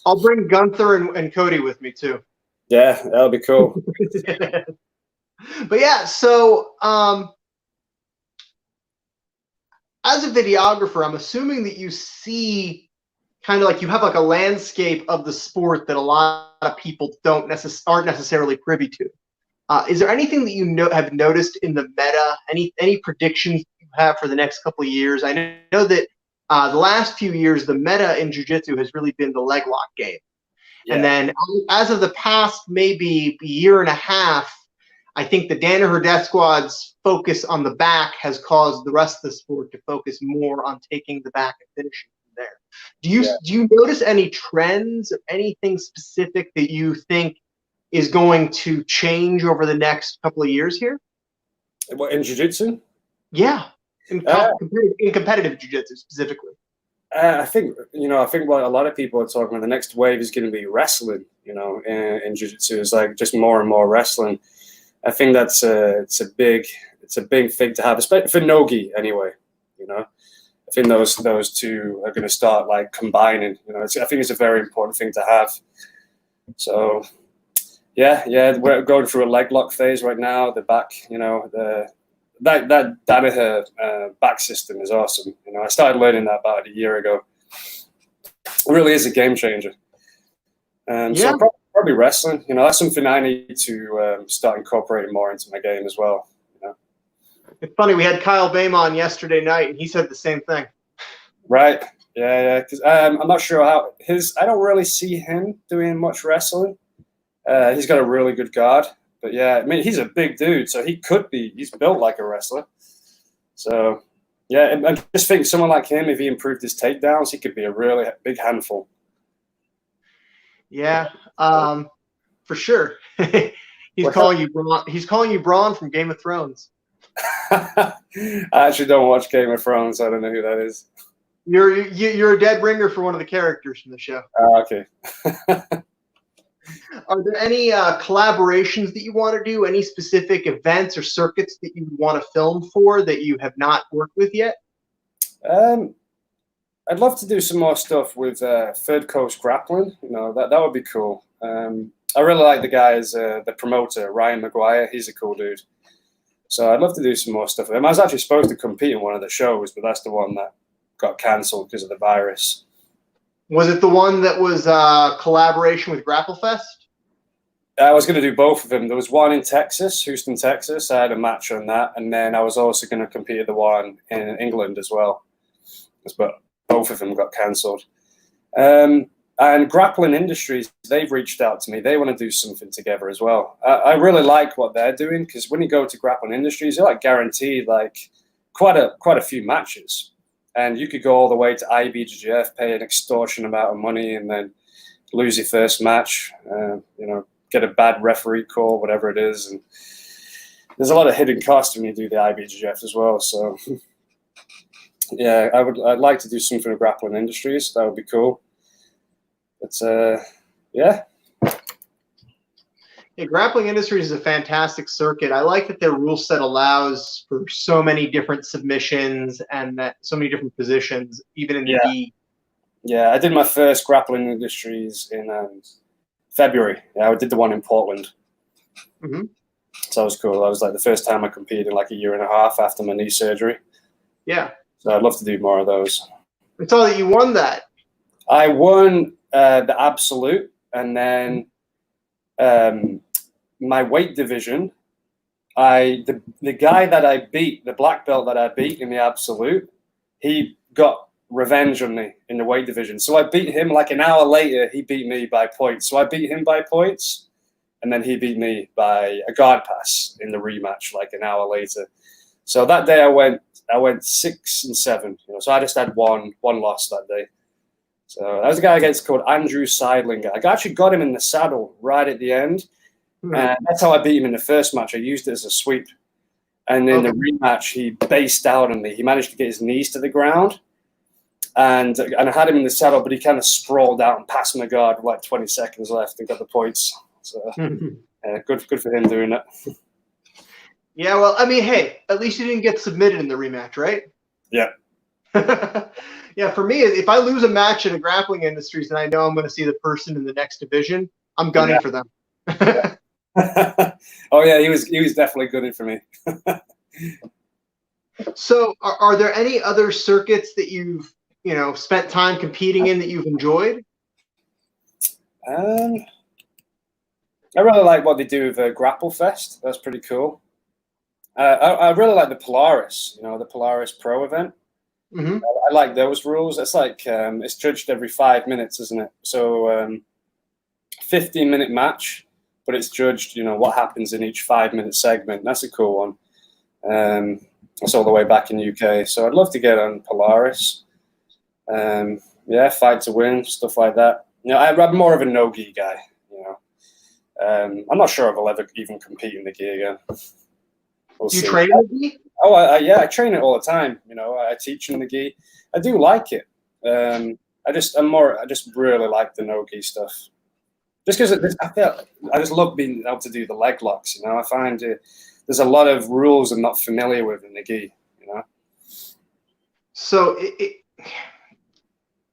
I'll bring Gunther and Cody with me too. Yeah, that'll be cool. But yeah, so as a videographer, I'm assuming that you see kind of like you have like a landscape of the sport that a lot of people aren't necessarily privy to. Is there anything that you have noticed in the meta? Any predictions you have for the next couple of years? I know that the last few years, the meta in jiu-jitsu has really been the leg lock game. Yeah. And then as of the past maybe year and a half, I think the Danaher Death Squad's focus on the back has caused the rest of the sport to focus more on taking the back and finishing from there. Do you notice any trends or anything specific that you think is going to change over the next couple of years here? What, in jiu-jitsu? Yeah, in competitive jiu-jitsu specifically. I think what a lot of people are talking about, the next wave is going to be wrestling, in jiu-jitsu. It's like just more and more wrestling. I think it's a big thing to have, especially for Nogi anyway. I think those two are going to start like combining. I think it's a very important thing to have. So, yeah, we're going through a leg lock phase right now. The back, that Danaher back system is awesome. I started learning that about a year ago. It really is a game changer. So probably wrestling. That's something I need to start incorporating more into my game as well. It's funny, we had Kyle Baim on yesterday night, and he said the same thing. Right. Yeah. Because I'm not sure how I don't really see him doing much wrestling. He's got a really good guard. But yeah, I mean, he's a big dude, so he's built like a wrestler. So, yeah, I just think someone like him, if he improved his takedowns, he could be a really big handful. Yeah, for sure. He's calling you Braun from Game of Thrones. I actually don't watch Game of Thrones, so I don't know who that is. You're a dead ringer for one of the characters from the show. Okay. Are there any collaborations that you want to do? Any specific events or circuits that you want to film for that you have not worked with yet? I'd love to do some more stuff with Third Coast Grappling. That would be cool. I really like the guys, the promoter, Ryan McGuire. He's a cool dude. So I'd love to do some more stuff with him. I was actually supposed to compete in one of the shows, but that's the one that got cancelled because of the virus. Was it the one that was collaboration with GrappleFest? I was going to do both of them. There was one in Texas, Houston, Texas. I had a match on that. And then I was also going to compete at the one in England as well. But both of them got cancelled. And Grappling Industries, they've reached out to me. They want to do something together as well. I really like what they're doing because when you go to Grappling Industries, they're like guaranteed like quite a few matches. And you could go all the way to IBJJF, pay an extortion amount of money, and then lose your first match. Get a bad referee call, whatever it is. And there's a lot of hidden costs when you do the IBJJF as well. So, yeah, I'd like to do something with Grappling Industries. That would be cool. But yeah. Yeah, Grappling Industries is a fantastic circuit. I like that their rule set allows for so many different submissions and that so many different positions, even in the gi. Yeah, I did my first Grappling Industries in February. Yeah, I did the one in Portland. Mm-hmm. So that was cool. That was like the first time I competed in like a year and a half after my knee surgery. Yeah. So I'd love to do more of those. I saw that you won that. I won the Absolute, and then my weight division, the guy that I beat, the black belt that I beat in the Absolute, he got revenge on me in the weight division. So I beat him like an hour later. He beat me by points. So I beat him by points, and then he beat me by a guard pass in the rematch like an hour later. So that day I went 6-7. So I just had one loss that day. So that was a guy against called Andrew Seidlinger. I actually got him in the saddle right at the end. And that's how I beat him in the first match. I used it as a sweep. And in the rematch, he based out on me. He managed to get his knees to the ground. And I had him in the saddle, but he kind of sprawled out and passed my guard with like 20 seconds left and got the points. So good for him doing that. Yeah, well, I mean, hey, at least you didn't get submitted in the rematch, right? Yeah. Yeah, for me, if I lose a match in a Grappling Industries and I know I'm going to see the person in the next division, I'm gunning for them. Oh yeah, he was definitely gunning for me. So, are there any other circuits that you've spent time competing in that you've enjoyed? I really like what they do with Grapple Fest. That's pretty cool. I really like the Polaris, the Polaris Pro event. Mm-hmm. I like those rules. It's like it's judged every 5 minutes, isn't it? So 15-minute match, but it's judged, what happens in each 5-minute segment. That's a cool one. It's all the way back in the UK. So I'd love to get on Polaris. Fight to win, stuff like that. I'm more of a no-gi guy. I'm not sure if I'll ever even compete in the gi again. We'll Do you see. train in the gi? Oh, I train it all the time. I teach in the gi. I do like it. I just really like the no-gi stuff. Just because I just love being able to do the leg locks. I find there's a lot of rules I'm not familiar with in the gi. So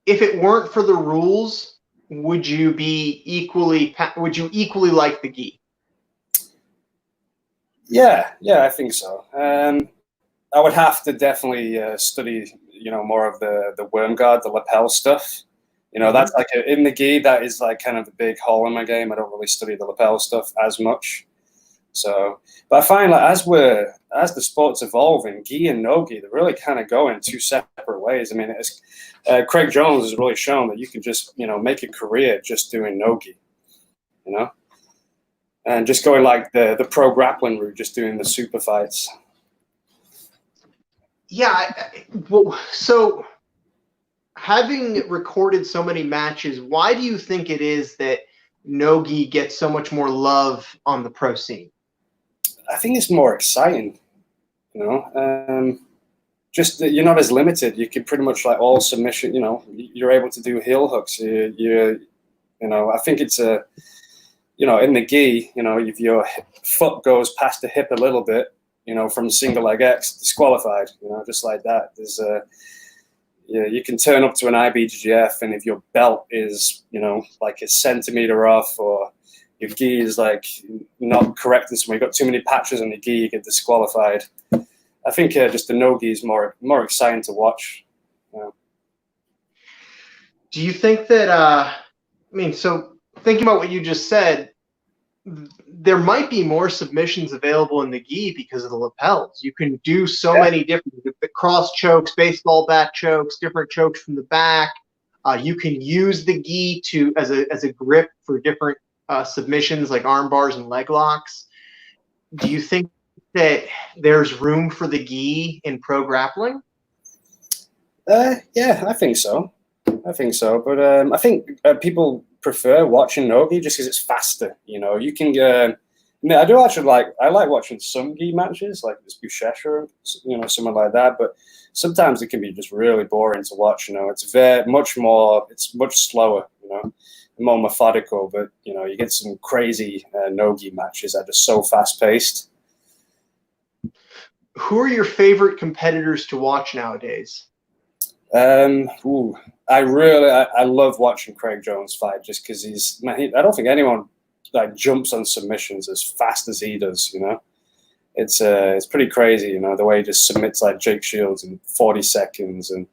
if it weren't for the rules, would you equally like the gi? Yeah, I think so. I would have to definitely study, more of the worm guard, the lapel stuff. That's like in the gi, that is like kind of the big hole in my game. I don't really study the lapel stuff as much. So, but I find like as the sport's evolving, gi and no gi, they're really kind of going two separate ways. I mean, Craig Jones has really shown that you can just make a career just doing no gi, and just going like the pro grappling route, just doing the super fights. Yeah. So having recorded so many matches, why do you think it is that no-gi gets so much more love on the pro scene? I think it's more exciting, just that you're not as limited. You can pretty much like all submission, you're able to do heel hooks. I think it's in the gi, if your foot goes past the hip a little bit, from single leg X, disqualified, just like that. There's you can turn up to an IBJJF, and if your belt is, like a centimeter off, or your gi is like not correct, and so you've got too many patches on the gi, you get disqualified. I think just the no-gi is more exciting to watch. Do you think that, so thinking about what you just said, there might be more submissions available in the gi because of the lapels. You can do so many different cross chokes, baseball bat chokes, different chokes from the back. You can use the gi as a grip for different submissions like arm bars and leg locks. Do you think that there's room for the gi in pro grappling? Yeah, I think so. But I think people prefer watching no-gi just because it's faster. You can I like watching some gi matches, like this Buchecha, something like that. But sometimes it can be just really boring to watch. It's much slower, more methodical. But you get some crazy no-gi matches that are just so fast-paced. Who are your favorite competitors to watch nowadays? I love watching Craig Jones fight just because I don't think anyone like jumps on submissions as fast as he does. It's pretty crazy. The way he just submits like Jake Shields in 40 seconds, and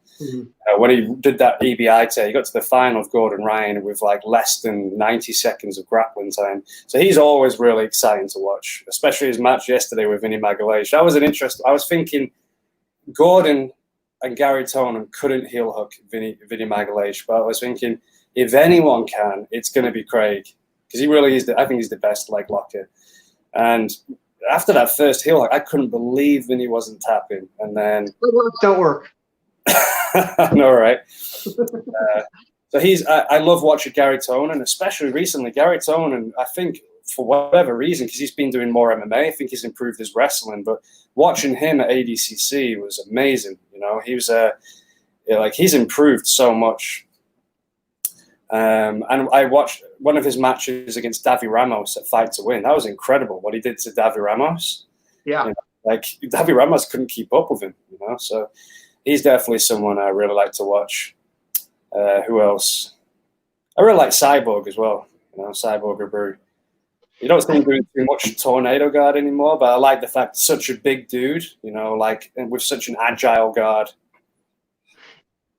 when he did that EBI he got to the final of Gordon Ryan with like less than 90 seconds of grappling time. So he's always really exciting to watch, especially his match yesterday with Vinny Magalhaes. That was an interest. I was thinking Gordon and Gary Tonin couldn't heel hook Vinny Magalhaes, but I was thinking if anyone can, it's going to be Craig, because he really is. I think he's the best leg locker. And after that first heel hook, I couldn't believe Vinny wasn't tapping. And then don't work. I know, right? So I love watching Gary Tonin, especially recently. Gary Tonin, I think for whatever reason, because he's been doing more MMA, I think he's improved his wrestling. But watching him at ADCC was amazing. He was he's improved so much. And I watched one of his matches against Davi Ramos at Fight to Win. That was incredible what he did to Davi Ramos. Yeah, Davi Ramos couldn't keep up with him. So he's definitely someone I really like to watch. Who else? I really like Cyborg as well. Cyborg Abu. You don't see him doing too much tornado guard anymore, but I like the fact such a big dude, and with such an agile guard.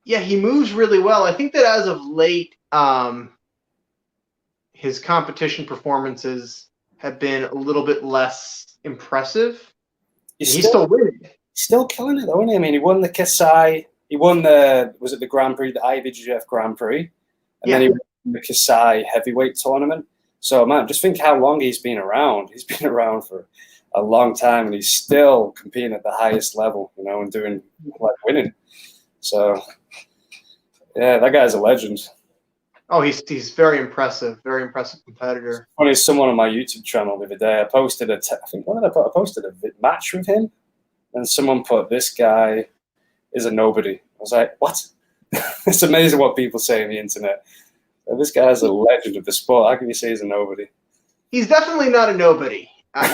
Yeah, he moves really well. I think that as of late, his competition performances have been a little bit less impressive. He's still winning. Still killing it though, isn't he? I mean, he won the Kasai. He won was it the Grand Prix, the IBJJF Grand Prix, and then he won the Kasai heavyweight tournament. So man, just think how long he's been around. He's been around for a long time, and he's still competing at the highest level, you know, and doing like winning. So yeah, that guy's a legend. Oh, he's very impressive competitor. Funny, someone on my YouTube channel the other day, I posted I posted a match with him, and someone put, "This guy is a nobody." I was like, what? It's amazing what people say on the internet. This guy's a legend of the sport. How can you say he's a nobody? He's definitely not a nobody.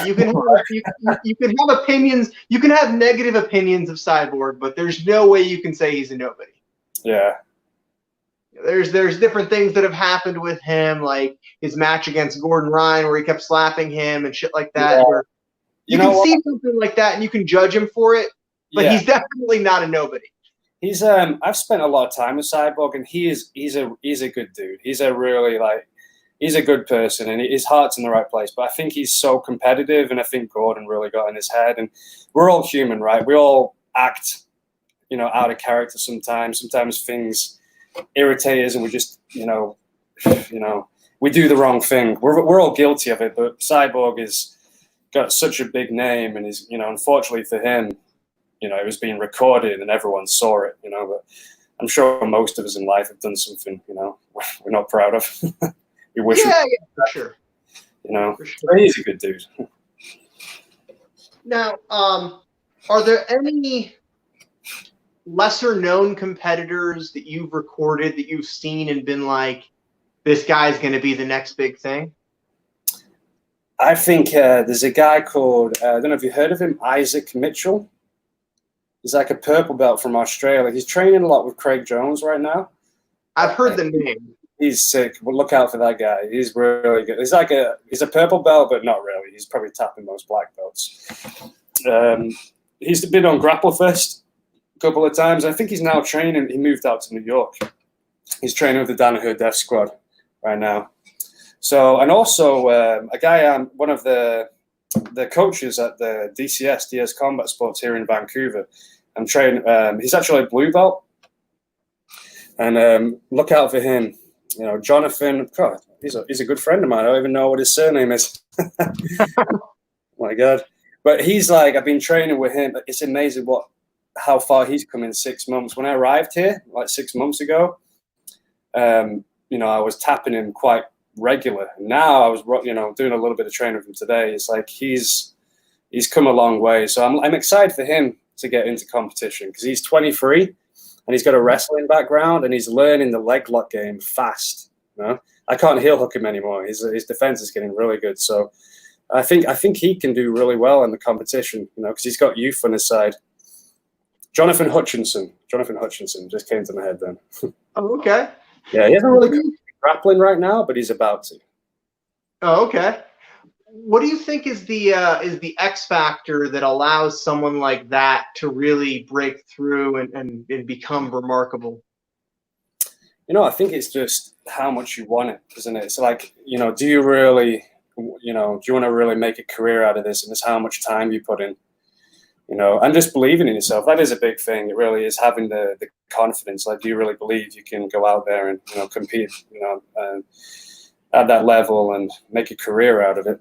You can have opinions. You can have negative opinions of Cyborg, but there's no way you can say he's a nobody. Yeah. There's different things that have happened with him, like his match against Gordon Ryan, where he kept slapping him and shit like that. Yeah. Where you can see something like that and you can judge him for it, but he's definitely not a nobody. He's I've spent a lot of time with Cyborg, and he's a good dude. He's a really he's a good person, and his heart's in the right place. But I think he's so competitive, and I think Gordon really got in his head. And we're all human, right? We all act, you know, out of character sometimes. Sometimes things irritate us, and we just, you know, we do the wrong thing. We're all guilty of it. But Cyborg has got such a big name, and is, you know, unfortunately for him, you know, it was being recorded and everyone saw it, you know, but I'm sure most of us in life have done something, you know, we're not proud of. We wish for sure. You know, sure. He's a good dude. Now, are there any lesser known competitors that you've recorded that you've seen and been like, this guy's going to be the next big thing? I think there's a guy called, I don't know if you heard of him, Isaac Mitchell. He's like a purple belt from Australia. He's training a lot with Craig Jones right now. I've heard the name. He's sick. Well, look out for that guy. He's really good. He's a purple belt, but not really. He's probably tapping most black belts. He's been on Grapple Fest a couple of times. I think he's now training. He moved out to New York. He's training with the Danaher Death Squad right now. So, and also a guy, one of the coaches at the DS Combat Sports here in Vancouver. I'm training. He's actually a blue belt, and look out for him. You know, Jonathan. God, he's a good friend of mine. I don't even know what his surname is. Oh my God! But he's like, I've been training with him. It's amazing how far he's come in 6 months. When I arrived here, like 6 months ago, you know, I was tapping him quite regular. Now I was, you know, doing a little bit of training with him today. It's like he's come a long way. So I'm excited for him to get into competition because he's 23 and he's got a wrestling background and he's learning the leg lock game fast. You know, I can't heel hook him anymore. His defense is getting really good. So I think he can do really well in the competition. You know, because he's got youth on his side. Jonathan Hutchinson just came to my head then. Oh, okay. Yeah, he hasn't really been grappling right now, but he's about to. Oh, okay. What do you think is the X factor that allows someone like that to really break through and become remarkable? You know, I think it's just how much you want it, isn't it? It's like, you know, do you really, you know, do you want to really make a career out of this? And it's how much time you put in, you know, and just believing in yourself. That is a big thing. It really is having the confidence. Like, do you really believe you can go out there and, you know, compete, you know, at that level and make a career out of it?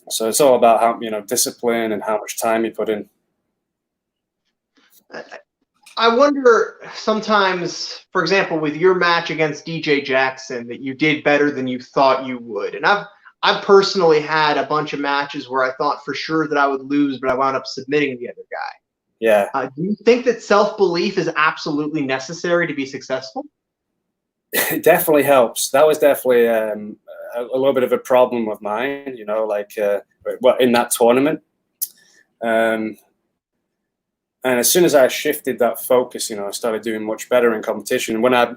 So it's all about how, you know, discipline and how much time you put in. I wonder sometimes, for example, with your match against DJ Jackson, that you did better than you thought you would. And I've personally had a bunch of matches where I thought for sure that I would lose, but I wound up submitting the other guy. Yeah. Do you think that self-belief is absolutely necessary to be successful? It definitely helps. That was definitely a little bit of a problem of mine, you know, like in that tournament. And as soon as I shifted that focus, you know, I started doing much better in competition. When I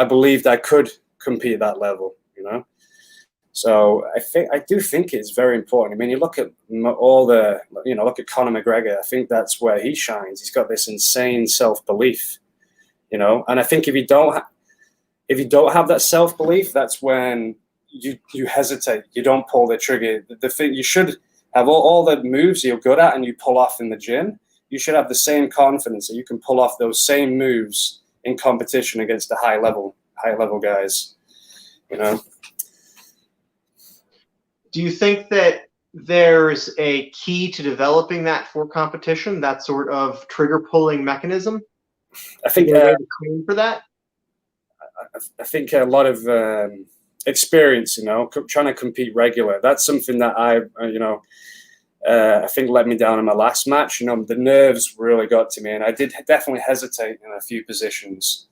believed I could compete at that level, you know. So I do think it's very important. I mean, you look at look at Conor McGregor. I think that's where he shines. He's got this insane self-belief. you know. And I think if you don't have that self-belief, that's when you hesitate. You don't pull the trigger. The thing, you should have all the moves you're good at and you pull off in the gym. You should have the same confidence that you can pull off those same moves in competition against the high level guys, you know. Do you think that there's a key to developing that for competition, that sort of trigger pulling mechanism? I think a way to train for that. I think a lot of experience, you know, trying to compete regular. That's something that I think let me down in my last match. You know, the nerves really got to me, and I did definitely hesitate in a few positions.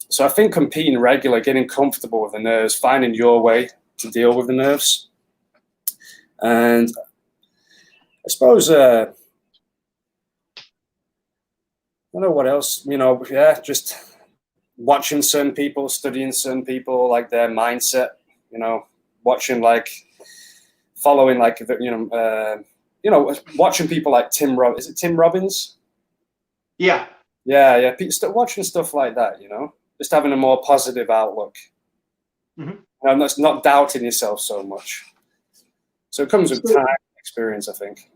So I think competing regular, getting comfortable with the nerves, finding your way to deal with the nerves. And I suppose, I don't know what else, you know, just watching certain people, studying certain people, like their mindset, you know, watching, like, following, like, watching people like is it Tim Robbins? Yeah. Yeah. Watching stuff like that, you know, just having a more positive outlook. Mm-hmm. And that's not doubting yourself so much. So it comes with time and experience, I think.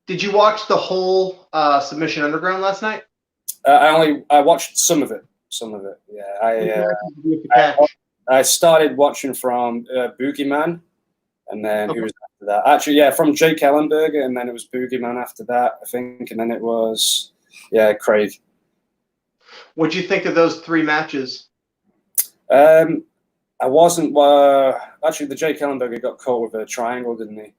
Did you watch the whole Submission Underground last night? I watched some of it. Yeah. I started watching from Boogeyman, and then who was after that? Actually, yeah, from Jake Ellenberger, and then it was Boogeyman after that, I think, and then it was, Craig. What do you think of those three matches? I wasn't actually, the Jake Ellenberger got caught with a triangle, didn't he?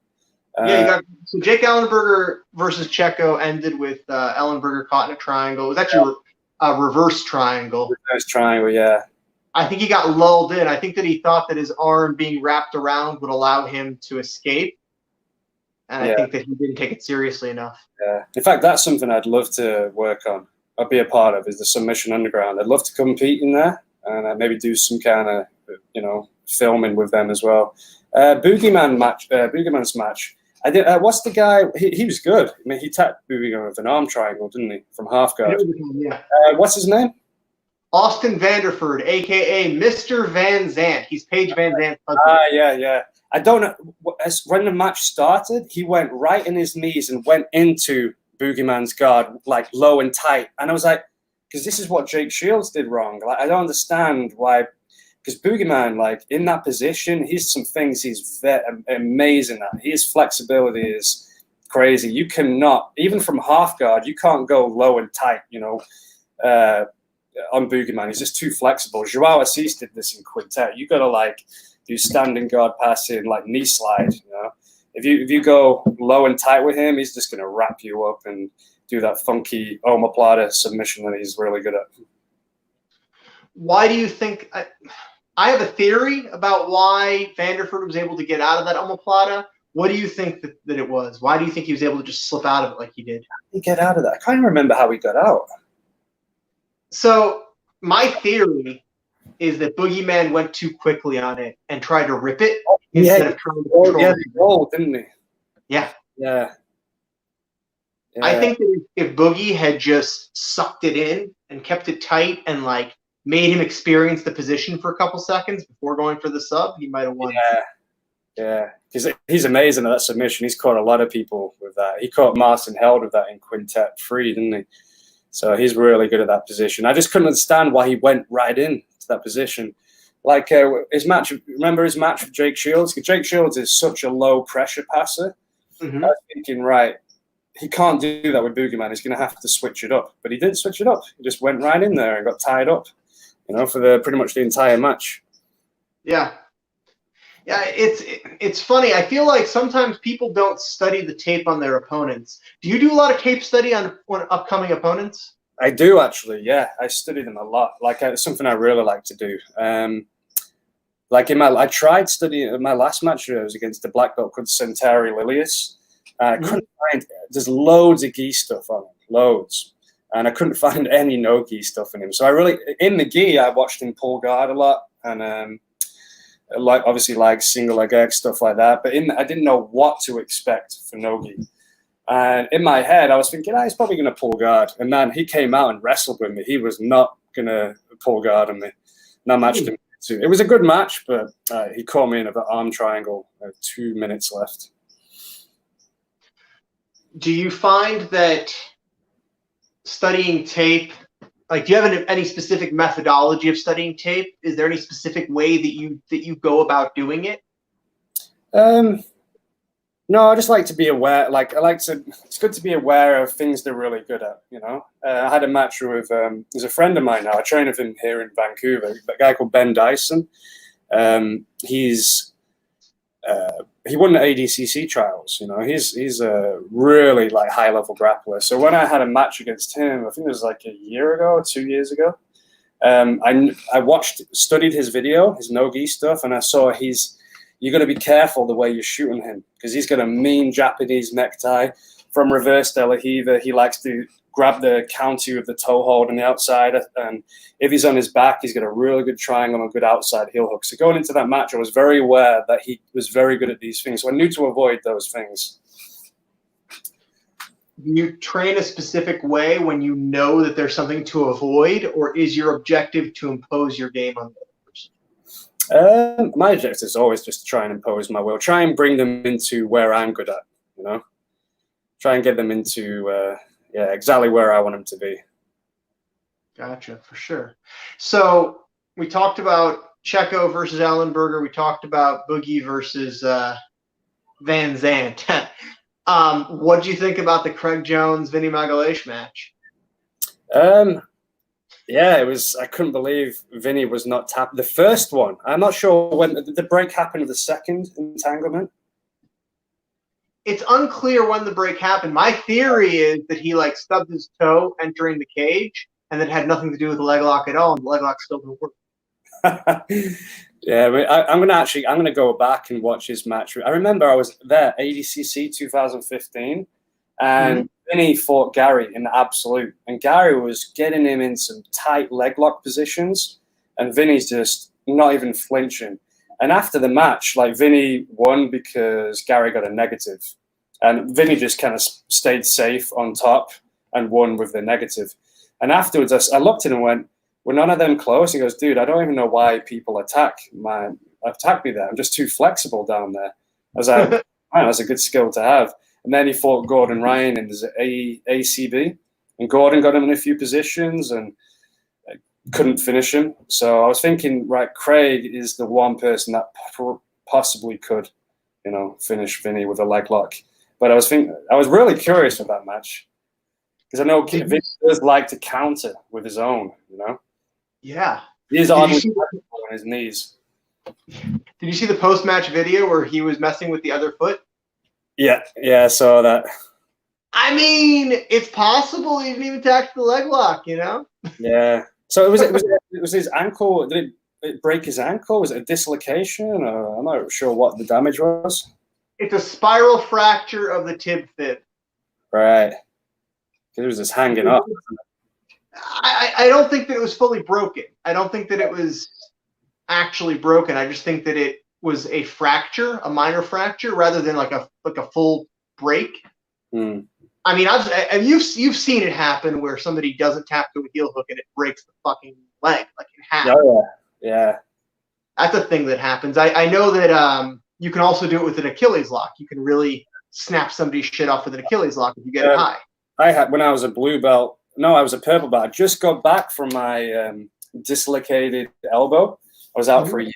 So Jake Ellenberger versus Checo ended with Ellenberger caught in a triangle. It was actually a reverse triangle. Reverse triangle, yeah. I think he got lulled in. I think that he thought that his arm being wrapped around would allow him to escape. And I think that he didn't take it seriously enough. Yeah. In fact, that's something I'd love to work on. I'd be a part of, is the Submission Underground. I'd love to compete in there and maybe do some kind of, you know, filming with them as well. Boogeyman's match. I did. What's the guy? He was good. I mean, he tapped Boogeyman with an arm triangle, didn't he, from half guard? Yeah. What's his name? Austin Vanderford, a.k.a. Mr. Van Zant. He's Paige Van Zant's husband. Yeah. I don't know. When the match started, he went right in his knees and went into Boogeyman's guard, like low and tight. And I was like, because this is what Jake Shields did wrong. Like, I don't understand why. Because Boogeyman, like, in that position, he's some things he's amazing at. His flexibility is crazy. You cannot, even from half guard, you can't go low and tight, you know, on Boogeyman. He's just too flexible. Joao Assis did this in quintet. You got to, like, do standing guard passing, like knee slide, you know. If you go low and tight with him, he's just going to wrap you up and do that funky omoplata submission that he's really good at. Why do you think I have a theory about why Vanderford was able to get out of that omoplata. What do you think that it was? Why do you think he was able to just slip out of it like he did? How did he get out of that? I can't even remember how he got out. So my theory is that Boogeyman went too quickly on it and tried to rip it instead of trying to control it. He rolled, didn't he? Yeah. I think that if Boogie had just sucked it in and kept it tight and, like, made him experience the position for a couple seconds before going for the sub, he might have won. Yeah. He's amazing at that submission. He's caught a lot of people with that. He caught Martin Held with that in quintet 3, didn't he? So he's really good at that position. I just couldn't understand why he went right in to that position. Like his match, remember his match with Jake Shields? Jake Shields is such a low pressure passer. Mm-hmm. I was thinking, right, he can't do that with Boogeyman. He's going to have to switch it up. But he didn't switch it up. He just went right in there and got tied up, you know, for pretty much the entire match. Yeah. Yeah, it's funny. I feel like sometimes people don't study the tape on their opponents. Do you do a lot of tape study on upcoming opponents? I do, actually, yeah. I study them a lot. Like, it's something I really like to do. Like, I tried studying in my last match. I was against the black belt called Centauri Lilius. I couldn't find, there's loads of gi stuff on him, loads. And I couldn't find any no gi stuff in him. So in the gi, I watched him pull guard a lot. And obviously single leg X, stuff like that. But I didn't know what to expect for no gi. And in my head, I was thinking, he's probably going to pull guard. And then he came out and wrestled with me. He was not going to pull guard on me. And I matched him. It was a good match, but he caught me in an arm triangle. 2 minutes left. Do you find that studying tape, like, do you have any specific methodology of studying tape? Is there any specific way that you go about doing it? No, I just like to be aware. It's good to be aware of things they're really good at, you know. I had a match with, there's a friend of mine now, I train with him here in Vancouver, a guy called Ben Dyson. He won the ADCC trials, you know. He's a really like high level grappler. So when I had a match against him, I think it was like a year ago or 2 years ago, I studied his video, his no-gi stuff, and I saw you got to be careful the way you're shooting him, because he's got a mean Japanese necktie from reverse de la Riva. He likes to grab the counter with the toe hold on the outside, and if he's on his back, he's got a really good triangle and a good outside heel hook. So going into that match, I was very aware that he was very good at these things, so I knew to avoid those things. Do you train a specific way when you know that there's something to avoid, or is your objective to impose your game on the other person? My objective is always just to try and impose my will, try and bring them into where I'm good at, you know, try and get them into exactly where I want them to be. Gotcha, for sure. So we talked about Checo versus Ellenberger. We talked about Boogie versus Van Zandt. What do you think about the Craig Jones-Vinny Magalhaes match? Yeah, it was. I couldn't believe Vinny was not tapped. The first one, I'm not sure when the break happened. The second entanglement. It's unclear when the break happened. My theory is that he like stubbed his toe entering the cage, and that had nothing to do with the leg lock at all, and the leg lock still didn't work. Yeah, I'm gonna go back and watch his match. I remember I was there, ADCC 2015, and Vinny fought Gary in the absolute, and Gary was getting him in some tight leg lock positions, and Vinny's just not even flinching. And after the match, like, Vinny won because Gary got a negative, and Vinny just kind of stayed safe on top and won with the negative. And afterwards, I looked at him and went, "Were none of them close?" He goes, "Dude, I don't even know why people attack me there. I'm just too flexible down there." I was like, "Man, that's a good skill to have." And then he fought Gordon Ryan in the ACB, and Gordon got him in a few positions and couldn't finish him. So I was thinking, right, Craig is the one person that possibly could, you know, finish Vinny with a leg lock. But I was really curious with that match, because I know Vinny does like to counter with his own, you know. Yeah. He's on his knees. Did you see the post-match video where he was messing with the other foot? Yeah, I saw that. I mean, it's possible he didn't even attack the leg lock, you know? Yeah. So it was his ankle. Did it break his ankle? Was it a dislocation? Or I'm not sure what the damage was. It's a spiral fracture of the tib fib. Right. It was just hanging up. I don't think that it was fully broken. I don't think that it was actually broken. I just think that it was a fracture, a minor fracture, rather than like a full break. I mean, you've seen it happen where somebody doesn't tap to a heel hook and it breaks the fucking leg like in half. Oh, yeah. That's a thing that happens. I know that you can also do it with an Achilles lock. You can really snap somebody's shit off with an Achilles lock if you get it high. I had, when I was a blue belt. No, I was a purple belt. I just got back from my dislocated elbow. I was out for a year.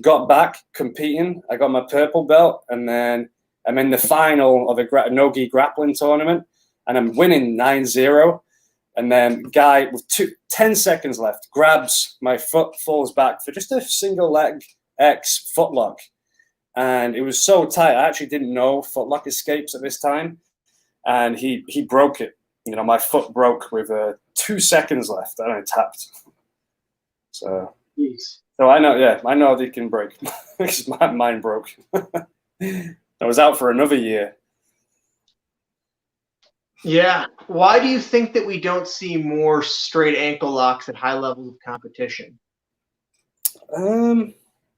Got back competing. I got my purple belt, and then I'm in the final of a no-gi grappling tournament, and I'm winning 9-0. And then guy with 10 seconds left grabs my foot, falls back for just a single leg X footlock. And it was so tight, I actually didn't know footlock escapes at this time. And he broke it. You know, my foot broke with 2 seconds left, and I tapped. So I know they can break. Mine broke. I was out for another year. Yeah. Why do you think that we don't see more straight ankle locks at high levels of competition?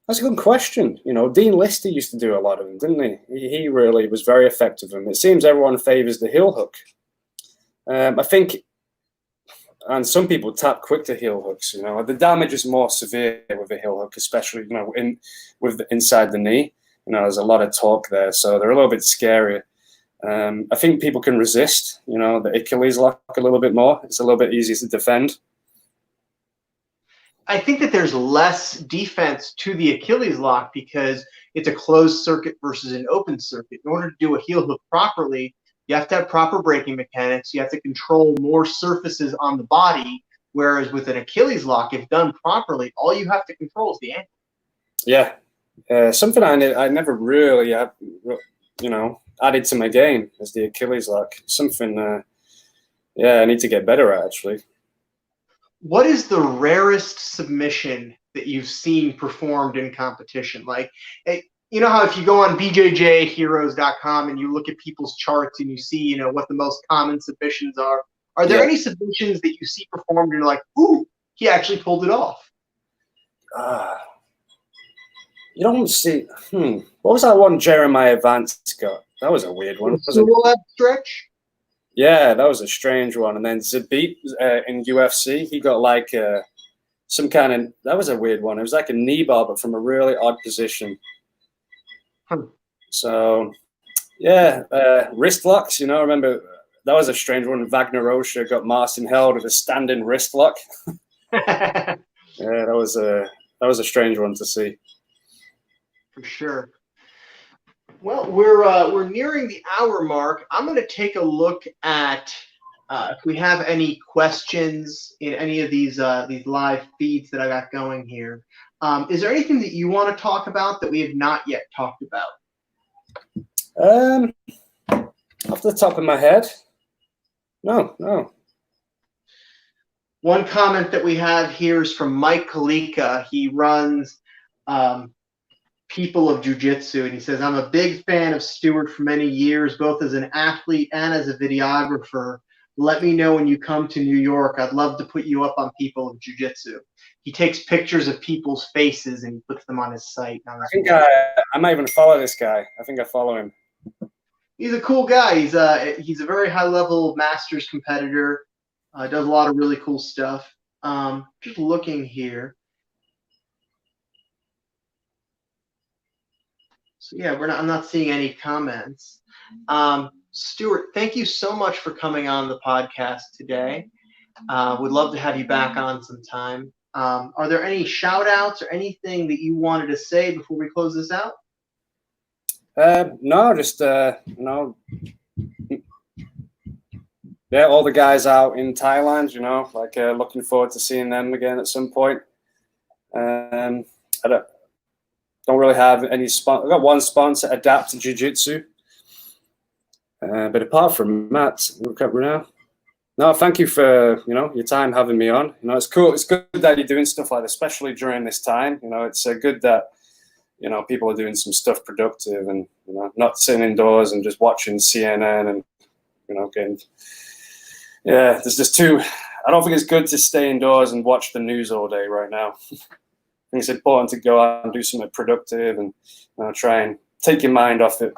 That's a good question. You know, Dean Lister used to do a lot of them, didn't he? He really was very effective in them. It seems everyone favors the heel hook. I think, and some people tap quick to heel hooks. You know, the damage is more severe with a heel hook, especially inside the knee. You know, there's a lot of torque there, so they're a little bit scarier. I think people can resist, you know, the Achilles lock a little bit more. It's a little bit easier to defend. I think that there's less defense to the Achilles lock because it's a closed circuit versus an open circuit. In order to do a heel hook properly, you have to have proper braking mechanics. You have to control more surfaces on the body. Whereas with an Achilles lock, if done properly, all you have to control is the ankle. Yeah, something I never really, you know, added to my game is the Achilles lock. Something, I need to get better at, actually. What is the rarest submission that you've seen performed in competition? Like, you know how if you go on bjjheroes.com and you look at people's charts and you see, you know, what the most common submissions are there any submissions that you see performed and you're like, ooh, he actually pulled it off? You don't see, what was that one Jeremiah Vance got? That was a weird one. The stretch? Yeah, that was a strange one. And then Zabit in UFC, he got like some kind of, that was a weird one. It was like a knee bar, but from a really odd position. So, yeah, wrist locks, you know, remember that was a strange one. Wagner Rocha got Marcin held with a standing wrist lock. Yeah, that was a strange one to see. For sure. Well, we're nearing the hour mark. I'm going to take a look at if we have any questions in any of these live feeds that I got going here. Is there anything that you want to talk about that we have not yet talked about? Off the top of my head, no. One comment that we have here is from Mike Kalika. He runs People of Jiu-Jitsu, and he says, I'm a big fan of Stuart for many years, both as an athlete and as a videographer. Let me know when you come to New York. I'd love to put you up on People of Jiu-Jitsu. He takes pictures of people's faces and he puts them on his site. I think I might even follow this guy. I think I follow him. He's a cool guy. He's a very high-level masters competitor. Does a lot of really cool stuff. Just looking here. So yeah, I'm not seeing any comments. Stuart, thank you so much for coming on the podcast today. Would love to have you back on sometime. Are there any shout outs or anything that you wanted to say before we close this out? No, just all the guys out in Thailand, you know, like looking forward to seeing them again at some point. I don't really have any sponsor. I've got one sponsor, Adapt Jiu-Jitsu. But apart from that, look up now. No, thank you for your time having me on. You know, it's cool. It's good that you're doing stuff like this, especially during this time. You know, it's good that people are doing some stuff productive and not sitting indoors and just watching CNN and getting. Yeah, there's just I don't think it's good to stay indoors and watch the news all day right now. I think it's important to go out and do something productive and try and take your mind off it.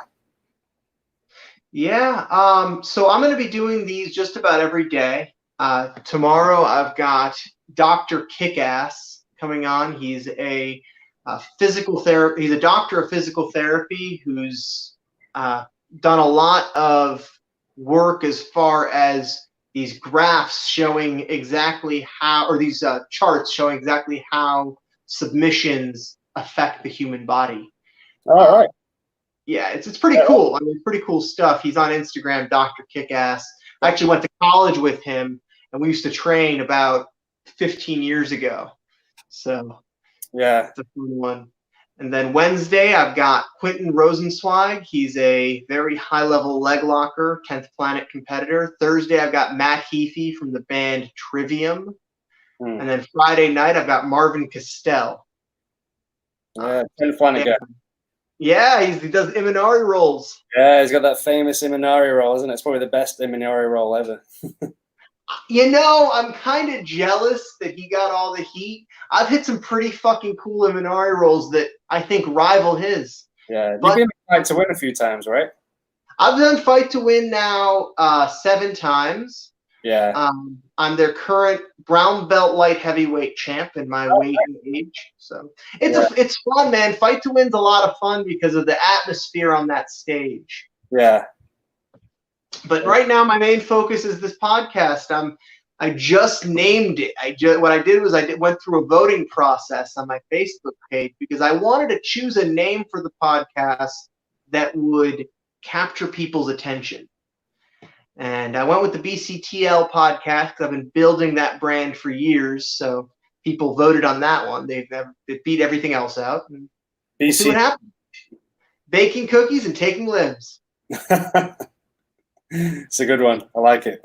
Yeah, so I'm going to be doing these just about every day. Tomorrow I've got Dr. Kickass coming on. He's a physical therapy. He's a doctor of physical therapy who's done a lot of work as far as these graphs showing exactly how, or these charts showing exactly how submissions affect the human body. All right. Yeah, it's pretty cool. I mean, pretty cool stuff. He's on Instagram, Dr. Kickass. I actually went to college with him, and we used to train about 15 years ago. So yeah, it's a fun one. And then Wednesday, I've got Quentin Rosenzweig. He's a very high-level leg locker, 10th Planet competitor. Thursday, I've got Matt Heafy from the band Trivium. And then Friday night, I've got Marvin Castell. Yeah, 10th Planet guy. Yeah, he does Imanari rolls. Yeah, he's got that famous Imanari roll, isn't it? It's probably the best Imanari roll ever. You know, I'm kind of jealous that he got all the heat. I've hit some pretty fucking cool Imanari rolls that I think rival his. Yeah, you've But been Fight to Win a few times, right? I've done Fight to Win now 7 times. Yeah. I'm their current brown belt light heavyweight champ in my weight and age. So it's fun, man. Fight to Win's a lot of fun because of the atmosphere on that stage. Yeah. But right now, my main focus is this podcast. I just named it. What I did was went through a voting process on my Facebook page because I wanted to choose a name for the podcast that would capture people's attention. And I went with the BCTL podcast because I've been building that brand for years. So people voted on that one. They beat everything else out. And we'll see what happens. Baking cookies and taking limbs. It's a good one. I like it.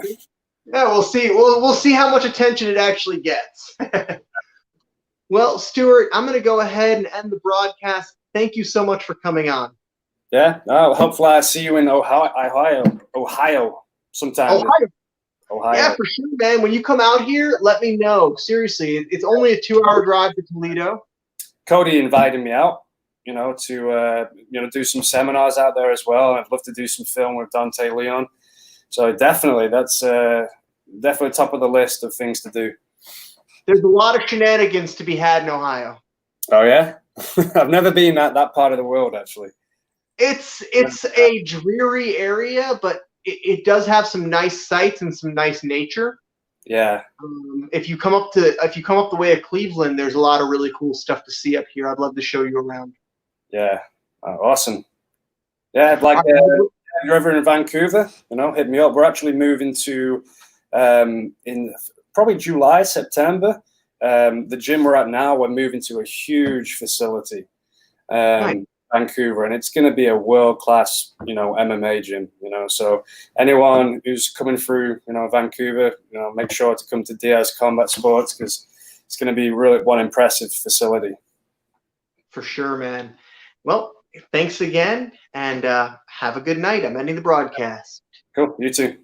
Yeah, we'll see. We'll see how much attention it actually gets. Well, Stuart, I'm going to go ahead and end the broadcast. Thank you so much for coming on. Yeah. Oh, hopefully I see you in Ohio sometime. Ohio. Yeah, for sure, man. When you come out here, let me know. Seriously, it's only a 2-hour drive to Toledo. Cody invited me out, to do some seminars out there as well. I'd love to do some film with Dante Leon. So definitely, that's definitely top of the list of things to do. There's a lot of shenanigans to be had in Ohio. Oh yeah, I've never been at that part of the world actually. It's a dreary area, but it does have some nice sights and some nice nature. Yeah. If you come up the way of Cleveland, there's a lot of really cool stuff to see up here. I'd love to show you around. Yeah. Awesome. Yeah, I'd like if you're ever in Vancouver, hit me up. We're actually moving to in probably July, September. The gym we're at now, we're moving to a huge facility, Nice. Vancouver, and it's going to be a world-class, MMA gym. So anyone who's coming through, Vancouver, make sure to come to Diaz Combat Sports because it's going to be really one impressive facility. For sure, man. Well, thanks again, and have a good night. I'm ending the broadcast. Cool. You too.